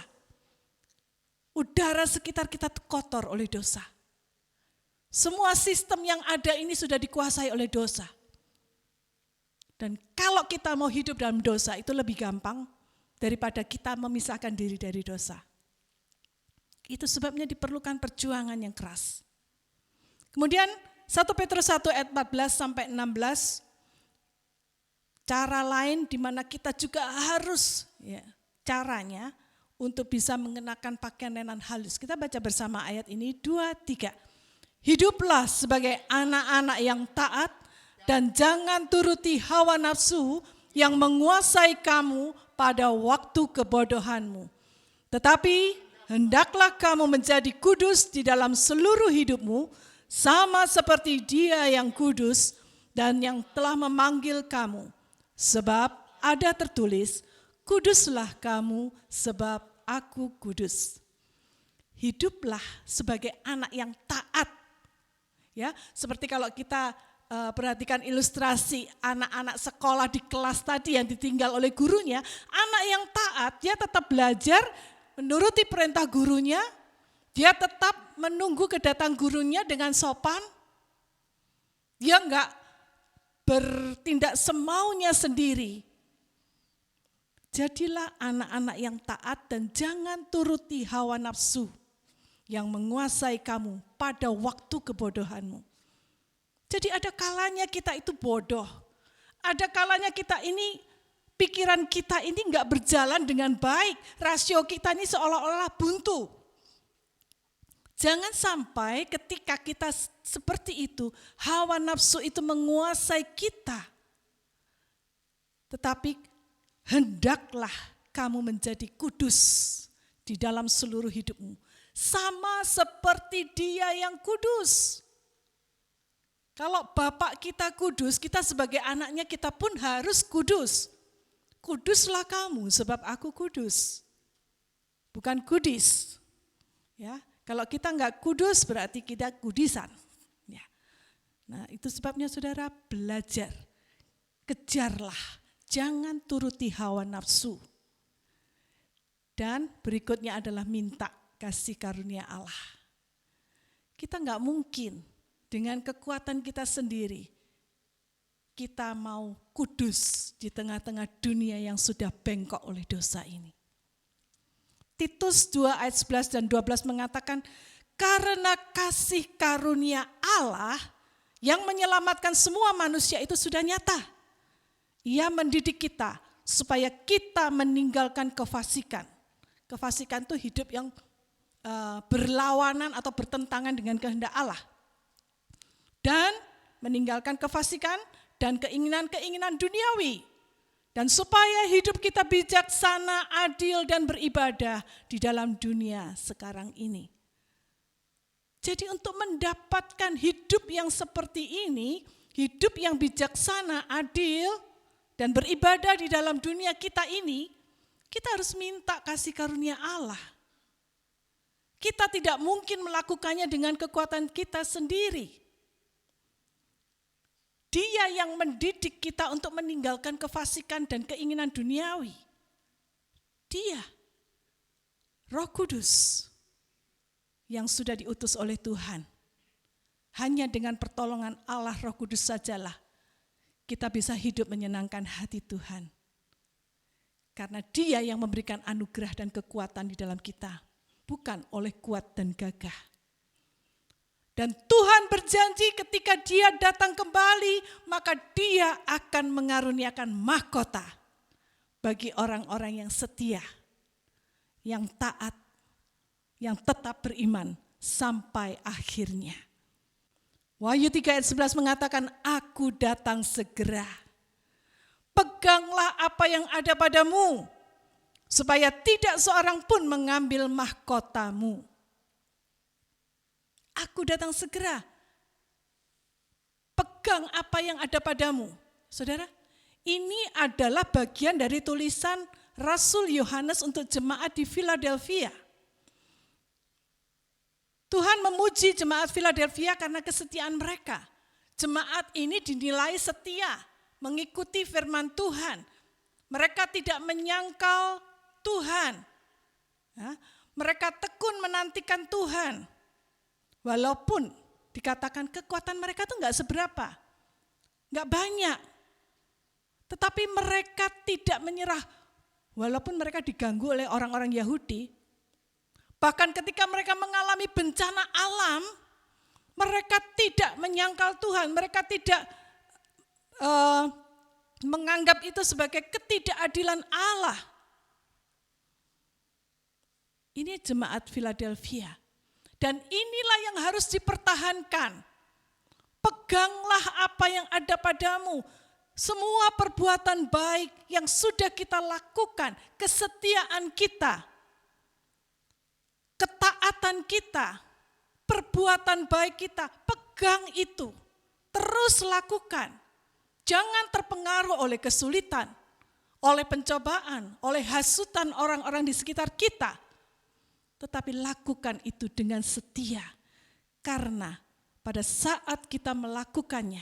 Udara sekitar kita kotor oleh dosa. Semua sistem yang ada ini sudah dikuasai oleh dosa. Dan kalau kita mau hidup dalam dosa itu lebih gampang daripada kita memisahkan diri dari dosa. Itu sebabnya diperlukan perjuangan yang keras. Kemudian 1 Petrus 1 ayat 14 sampai 16, cara lain di mana kita juga harus caranya untuk bisa mengenakan pakaian lenan halus. Kita baca bersama ayat ini 2, 3. Hiduplah sebagai anak-anak yang taat dan jangan turuti hawa nafsu yang menguasai kamu pada waktu kebodohanmu. Tetapi hendaklah kamu menjadi kudus di dalam seluruh hidupmu, sama seperti Dia yang kudus dan yang telah memanggil kamu. Sebab ada tertulis, kuduslah kamu sebab aku kudus. Hiduplah sebagai anak yang taat. Ya, seperti kalau kita perhatikan ilustrasi anak-anak sekolah di kelas tadi yang ditinggal oleh gurunya, anak yang taat dia tetap belajar menuruti perintah gurunya, dia tetap menunggu kedatangan gurunya dengan sopan, dia enggak bertindak semaunya sendiri. Jadilah anak-anak yang taat dan jangan turuti hawa nafsu yang menguasai kamu pada waktu kebodohanmu. Jadi ada kalanya kita itu bodoh. Ada kalanya kita ini, pikiran kita ini enggak berjalan dengan baik. Rasio kita ini seolah-olah buntu. Jangan sampai ketika kita seperti itu, hawa nafsu itu menguasai kita. Tetapi hendaklah kamu menjadi kudus di dalam seluruh hidupmu. Sama seperti Dia yang kudus. Kalau Bapak kita kudus, kita sebagai anaknya kita pun harus kudus. Kuduslah kamu sebab aku kudus. Bukan kudis. Ya, kalau kita enggak kudus berarti kita kudisan. Ya. Nah, itu sebabnya saudara belajar. Kejarlah, jangan turuti hawa nafsu. Dan berikutnya adalah minta kasih karunia Allah. Kita nggak mungkin dengan kekuatan kita sendiri, kita mau kudus di tengah-tengah dunia yang sudah bengkok oleh dosa ini. Titus 2 ayat 11 dan 12 mengatakan, karena kasih karunia Allah yang menyelamatkan semua manusia itu sudah nyata. Ia mendidik kita supaya kita meninggalkan kefasikan. Kefasikan itu hidup yang berlawanan atau bertentangan dengan kehendak Allah. Dan meninggalkan kefasikan dan keinginan-keinginan duniawi. Dan supaya hidup kita bijaksana, adil, dan beribadah di dalam dunia sekarang ini. Jadi untuk mendapatkan hidup yang seperti ini, hidup yang bijaksana, adil, dan beribadah di dalam dunia kita ini, kita harus minta kasih karunia Allah. Kita tidak mungkin melakukannya dengan kekuatan kita sendiri. Dia yang mendidik kita untuk meninggalkan kefasikan dan keinginan duniawi. Dia, Roh Kudus, yang sudah diutus oleh Tuhan. Hanya dengan pertolongan Allah Roh Kudus sajalah kita bisa hidup menyenangkan hati Tuhan. Karena Dia yang memberikan anugerah dan kekuatan di dalam kita, bukan oleh kuat dan gagah. Dan Tuhan berjanji ketika Dia datang kembali, maka Dia akan mengaruniakan mahkota bagi orang-orang yang setia, yang taat, yang tetap beriman sampai akhirnya. Wahyu 3 ayat 11 mengatakan, aku datang segera. Peganglah apa yang ada padamu, supaya tidak seorang pun mengambil mahkotamu. Aku datang segera. Pegang apa yang ada padamu. Saudara, ini adalah bagian dari tulisan Rasul Yohanes untuk jemaat di Philadelphia. Tuhan memuji jemaat Philadelphia karena kesetiaan mereka. Jemaat ini dinilai setia, mengikuti firman Tuhan. Mereka tidak menyangkal Tuhan. Mereka tekun menantikan Tuhan. Walaupun dikatakan kekuatan mereka itu enggak seberapa, enggak banyak. Tetapi mereka tidak menyerah, walaupun mereka diganggu oleh orang-orang Yahudi. Bahkan ketika mereka mengalami bencana alam, mereka tidak menyangkal Tuhan, mereka tidak menganggap itu sebagai ketidakadilan Allah. Ini jemaat Philadelphia. Dan inilah yang harus dipertahankan. Peganglah apa yang ada padamu. Semua perbuatan baik yang sudah kita lakukan, kesetiaan kita, ketaatan kita, perbuatan baik kita, pegang itu. Terus lakukan. Jangan terpengaruh oleh kesulitan, oleh pencobaan, oleh hasutan orang-orang di sekitar kita. Tetapi lakukan itu dengan setia. Karena pada saat kita melakukannya,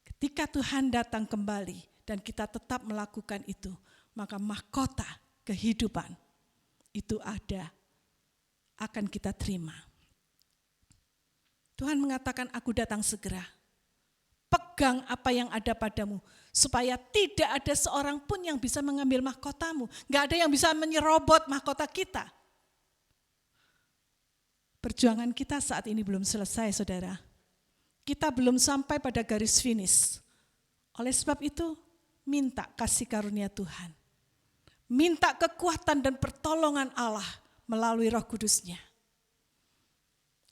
ketika Tuhan datang kembali dan kita tetap melakukan itu, maka mahkota kehidupan itu akan kita terima. Tuhan mengatakan, aku datang segera. Pegang apa yang ada padamu, supaya tidak ada seorang pun yang bisa mengambil mahkotamu. Gak ada yang bisa menyerobot mahkota kita. Perjuangan kita saat ini belum selesai, saudara. Kita belum sampai pada garis finish. Oleh sebab itu, minta kasih karunia Tuhan. Minta kekuatan dan pertolongan Allah melalui Roh Kudus-Nya.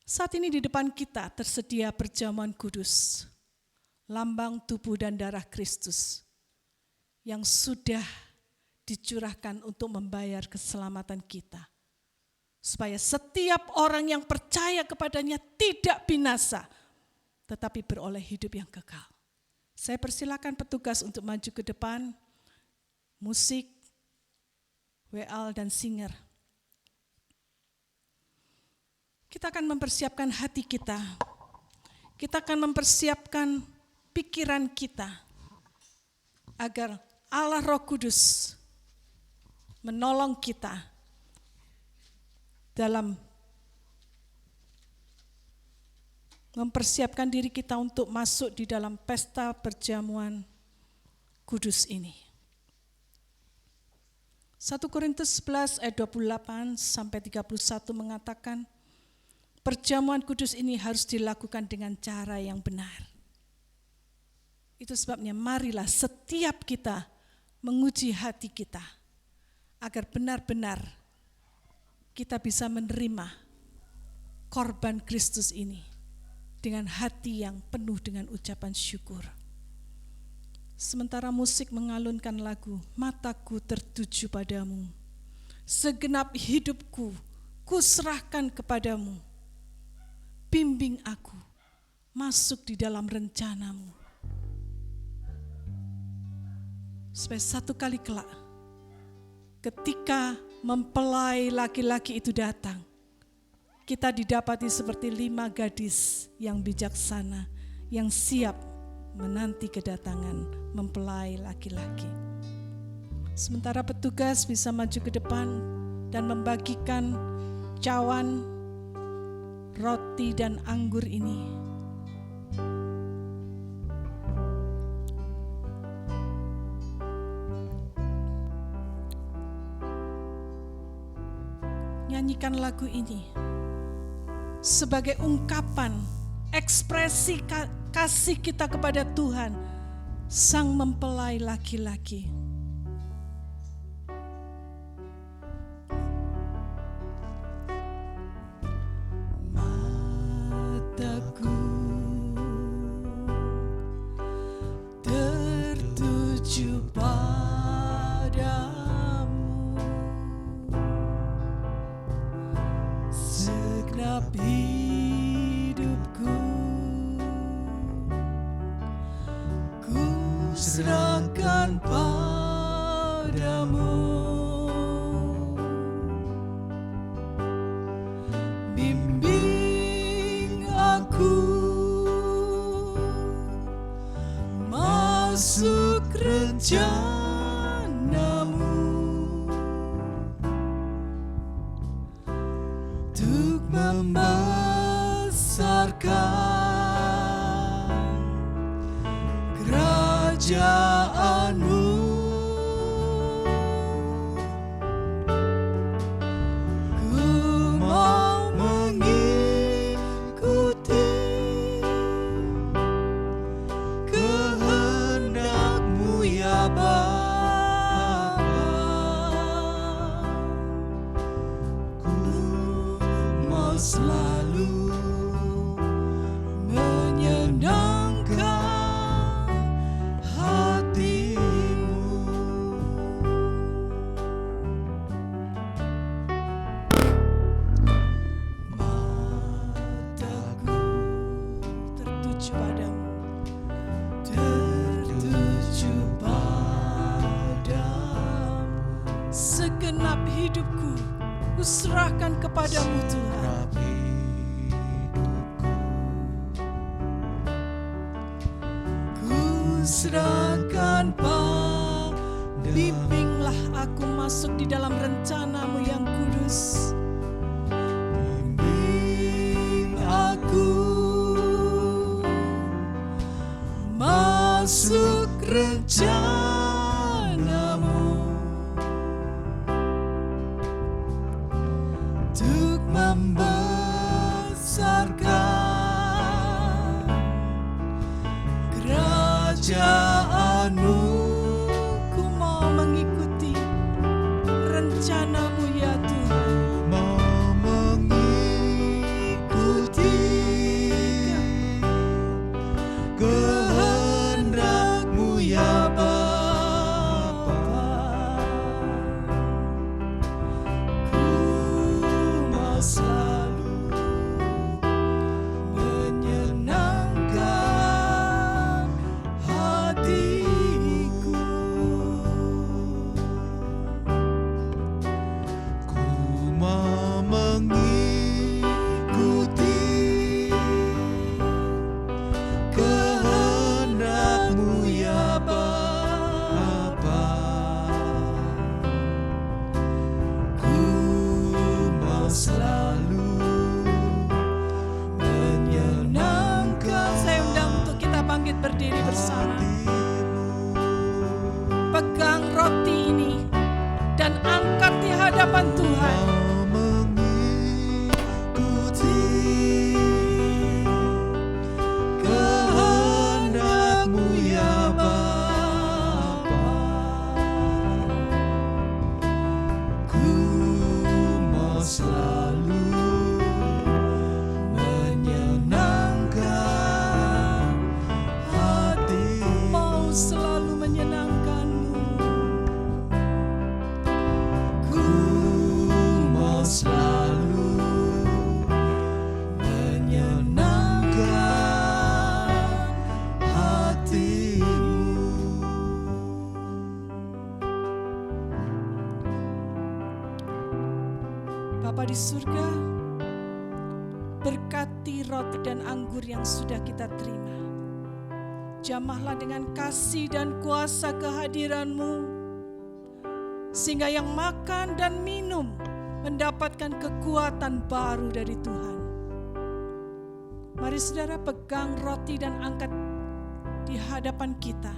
Saat ini di depan kita tersedia perjamuan kudus, lambang tubuh dan darah Kristus yang sudah dicurahkan untuk membayar keselamatan kita. Supaya setiap orang yang percaya kepadanya tidak binasa, tetapi beroleh hidup yang kekal. Saya persilakan petugas untuk maju ke depan, musik, WL dan singer. Kita akan mempersiapkan hati kita. Kita akan mempersiapkan pikiran kita agar Allah Roh Kudus menolong kita dalam mempersiapkan diri kita untuk masuk di dalam pesta perjamuan kudus ini. 1 Korintus 11 ayat 28 sampai 31 mengatakan, perjamuan kudus ini harus dilakukan dengan cara yang benar. Itu sebabnya marilah setiap kita menguji hati kita, agar benar-benar kita bisa menerima korban Kristus ini dengan hati yang penuh dengan ucapan syukur. Sementara musik mengalunkan lagu, mataku tertuju padamu, segenap hidupku kuserahkan kepadamu, bimbing aku masuk di dalam rencanamu. Supaya satu kali kelak, ketika mempelai laki-laki itu datang, kita didapati seperti 5 gadis yang bijaksana, yang siap menanti kedatangan mempelai laki-laki. Sementara petugas bisa maju ke depan dan membagikan cawan, roti dan anggur ini. Nyanyikan lagu ini sebagai ungkapan ekspresi kasih kita kepada Tuhan, Sang Mempelai laki-laki. Mataku tertuju padamu, segenap hidupku ku serahkan padamu, bimbing aku masuk rencanamu, untuk membesarkan kerajaanmu. Ku mau mengikuti kehendak-Mu ya Bapa. Ku mau selalu menyenangkan hati-Mu. Mataku tertuju padamu, tertuju padamu, segenap hidupku kuserahkan kepadamu Tuhan. Serahkan padamu, bimbinglah aku masuk di dalam rencana-Mu yang kudus. Bimbing aku masuk rencana-Mu, untuk membesarkan kerajaan-Mu. Ku mau mengikuti rencana-Mu ya Tuhan. Mau mengikuti kehendak-Mu ya Bapa. Ku mau selalu menyenangkan hatiku. Bapa di surga, berkati roti dan anggur yang sudah kita terima. Jamahlah dengan kasih dan kuasa kehadiran-Mu, sehingga yang makan dan minum mendapatkan kekuatan baru dari Tuhan. Mari saudara pegang roti dan angkat di hadapan kita.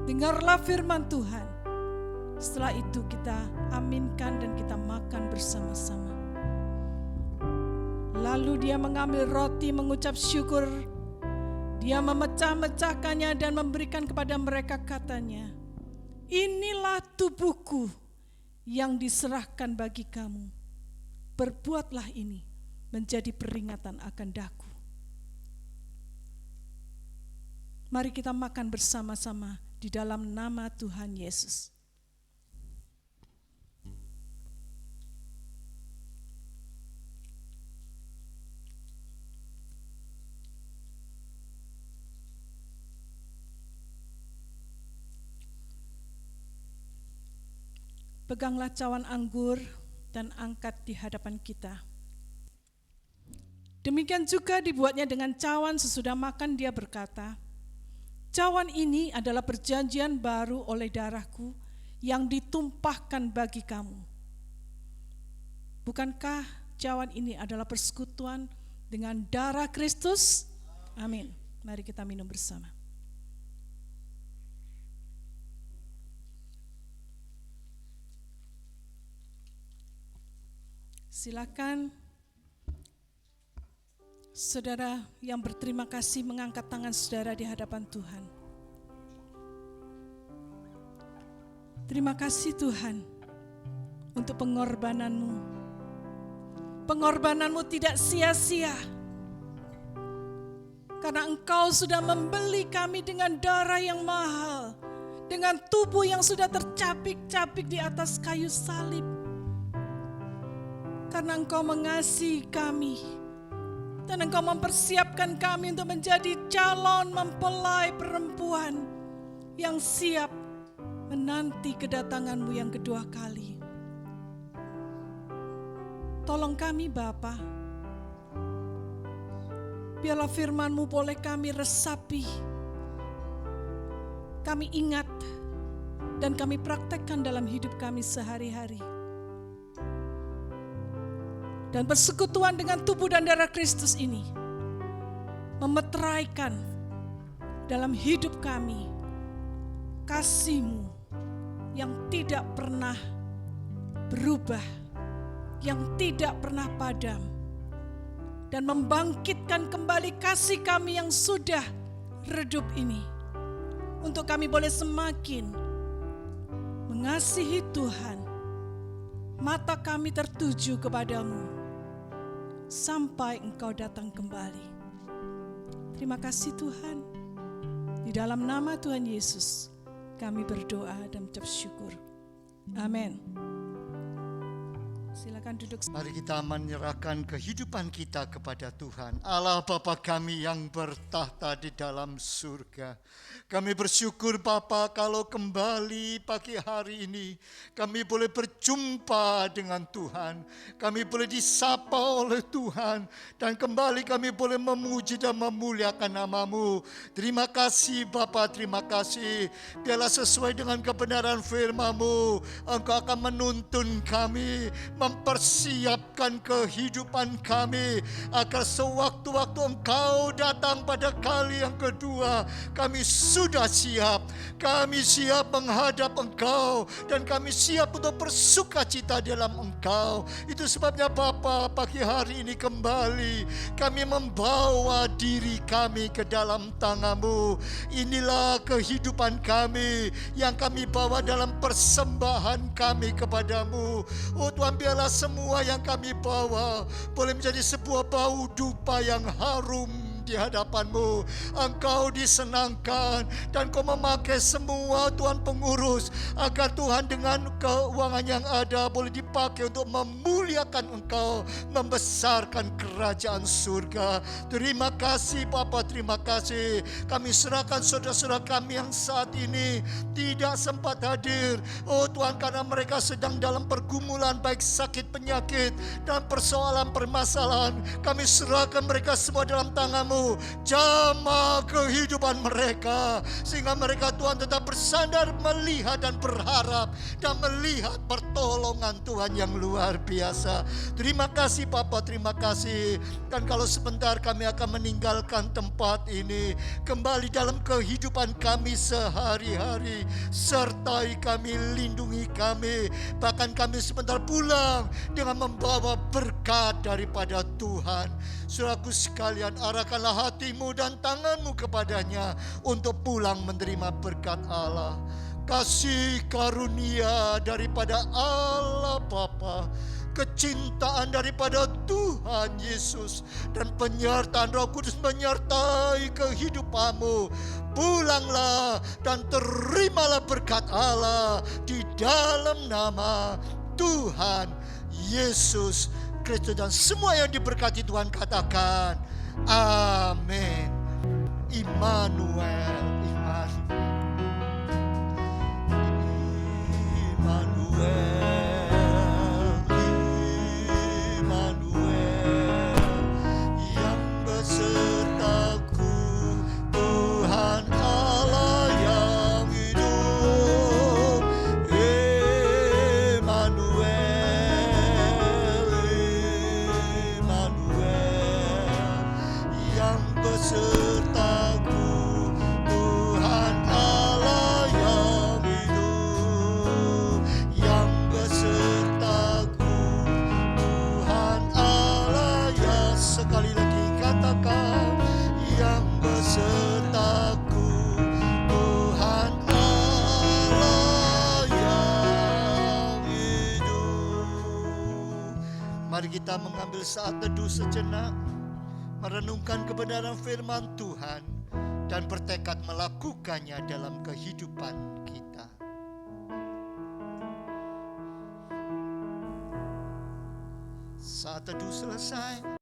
Dengarlah firman Tuhan. Setelah itu kita aminkan dan kita makan bersama-sama. Lalu dia mengambil roti, mengucap syukur. Dia memecah-mecahkannya dan memberikan kepada mereka, katanya, inilah tubuhku yang diserahkan bagi kamu. Berbuatlah ini menjadi peringatan akan daku. Mari kita makan bersama-sama di dalam nama Tuhan Yesus. Peganglah cawan anggur dan angkat di hadapan kita. Demikian juga dibuatnya dengan cawan sesudah makan. Dia berkata, cawan ini adalah perjanjian baru oleh darahku yang ditumpahkan bagi kamu. Bukankah cawan ini adalah persekutuan dengan darah Kristus? Amin. Mari kita minum bersama. Silakan saudara yang berterima kasih mengangkat tangan saudara di hadapan Tuhan. Terima kasih Tuhan untuk pengorbananmu. Pengorbananmu tidak sia-sia. Karena Engkau sudah membeli kami dengan darah yang mahal. Dengan tubuh yang sudah tercapik-capik di atas kayu salib. Karena Engkau mengasihi kami dan Engkau mempersiapkan kami untuk menjadi calon mempelai perempuan yang siap menanti kedatangan-Mu yang kedua kali. Tolong kami Bapa, biarlah firman-Mu boleh kami resapi, kami ingat dan kami praktekkan dalam hidup kami sehari-hari. Dan persekutuan dengan tubuh dan darah Kristus ini memeteraikan dalam hidup kami kasih-Mu yang tidak pernah berubah, yang tidak pernah padam, dan membangkitkan kembali kasih kami yang sudah redup ini, untuk kami boleh semakin mengasihi Tuhan. Mata kami tertuju kepadamu sampai Engkau datang kembali. Terima kasih Tuhan. Di dalam nama Tuhan Yesus kami berdoa dan mengucap syukur. Amin. Silakan duduk. Mari kita menyerahkan kehidupan kita kepada Tuhan. Allah Bapa kami yang bertahta di dalam surga. Kami bersyukur Bapa kalau kembali pagi hari ini kami boleh berjumpa dengan Tuhan. Kami boleh disapa oleh Tuhan. Dan kembali kami boleh memuji dan memuliakan nama-Mu. Terima kasih Bapa, terima kasih. Biarlah sesuai dengan kebenaran firman-Mu, Engkau akan menuntun kami, mempersiapkan kehidupan kami, agar sewaktu-waktu Engkau datang pada kali yang kedua, kami sudah siap. Kami siap menghadap Engkau, dan kami siap untuk bersukacita dalam Engkau. Itu sebabnya Bapa, pagi hari ini kembali kami membawa diri kami ke dalam tangan-Mu. Inilah kehidupan kami yang kami bawa dalam persembahan kami kepadamu. Oh Tuhan, biarlah semua yang kami bawa boleh menjadi sebuah bau dupa yang harum di hadapan-Mu. Engkau disenangkan dan Kau memakai semua Tuhan pengurus agar Tuhan dengan keuangan yang ada boleh dipakai untuk memuliakan Engkau, membesarkan kerajaan surga. Terima kasih Bapa, terima kasih. Kami serahkan saudara-saudara kami yang saat ini tidak sempat hadir. Oh Tuhan, karena mereka sedang dalam pergumulan baik sakit, penyakit, dan persoalan permasalahan. Kami serahkan mereka semua dalam tangan-Mu. Jamah kehidupan mereka sehingga mereka Tuhan tetap bersandar, melihat dan berharap dan melihat pertolongan Tuhan yang luar biasa. Terima kasih Bapa, terima kasih. Dan kalau sebentar kami akan meninggalkan tempat ini, kembali dalam kehidupan kami sehari-hari, sertai kami, lindungi kami. Bahkan kami sebentar pulang dengan membawa berkat daripada Tuhan. Saudaraku sekalian, arahkanlah hatimu dan tanganmu kepadanya untuk pulang menerima berkat Allah. Kasih karunia daripada Allah Bapa, kecintaan daripada Tuhan Yesus, dan penyertaan Roh Kudus menyertai kehidupanmu. Pulanglah dan terimalah berkat Allah di dalam nama Tuhan Yesus Kristus. Dan semua yang diberkati Tuhan katakan amin. Immanuel, Immanuel, yang besertaku, Tuhan Allah yang hidup. Immanuel, yang besertaku, Tuhan Allah yang hidup. Yang besertaku, Tuhan Allah yang, sekali lagi katakan, yang besertaku, Tuhan Allah yang hidup. Mari kita mengambil saat teduh sejenak, merenungkan kebenaran firman Tuhan, dan bertekad melakukannya dalam kehidupan kita. Saat teduh selesai.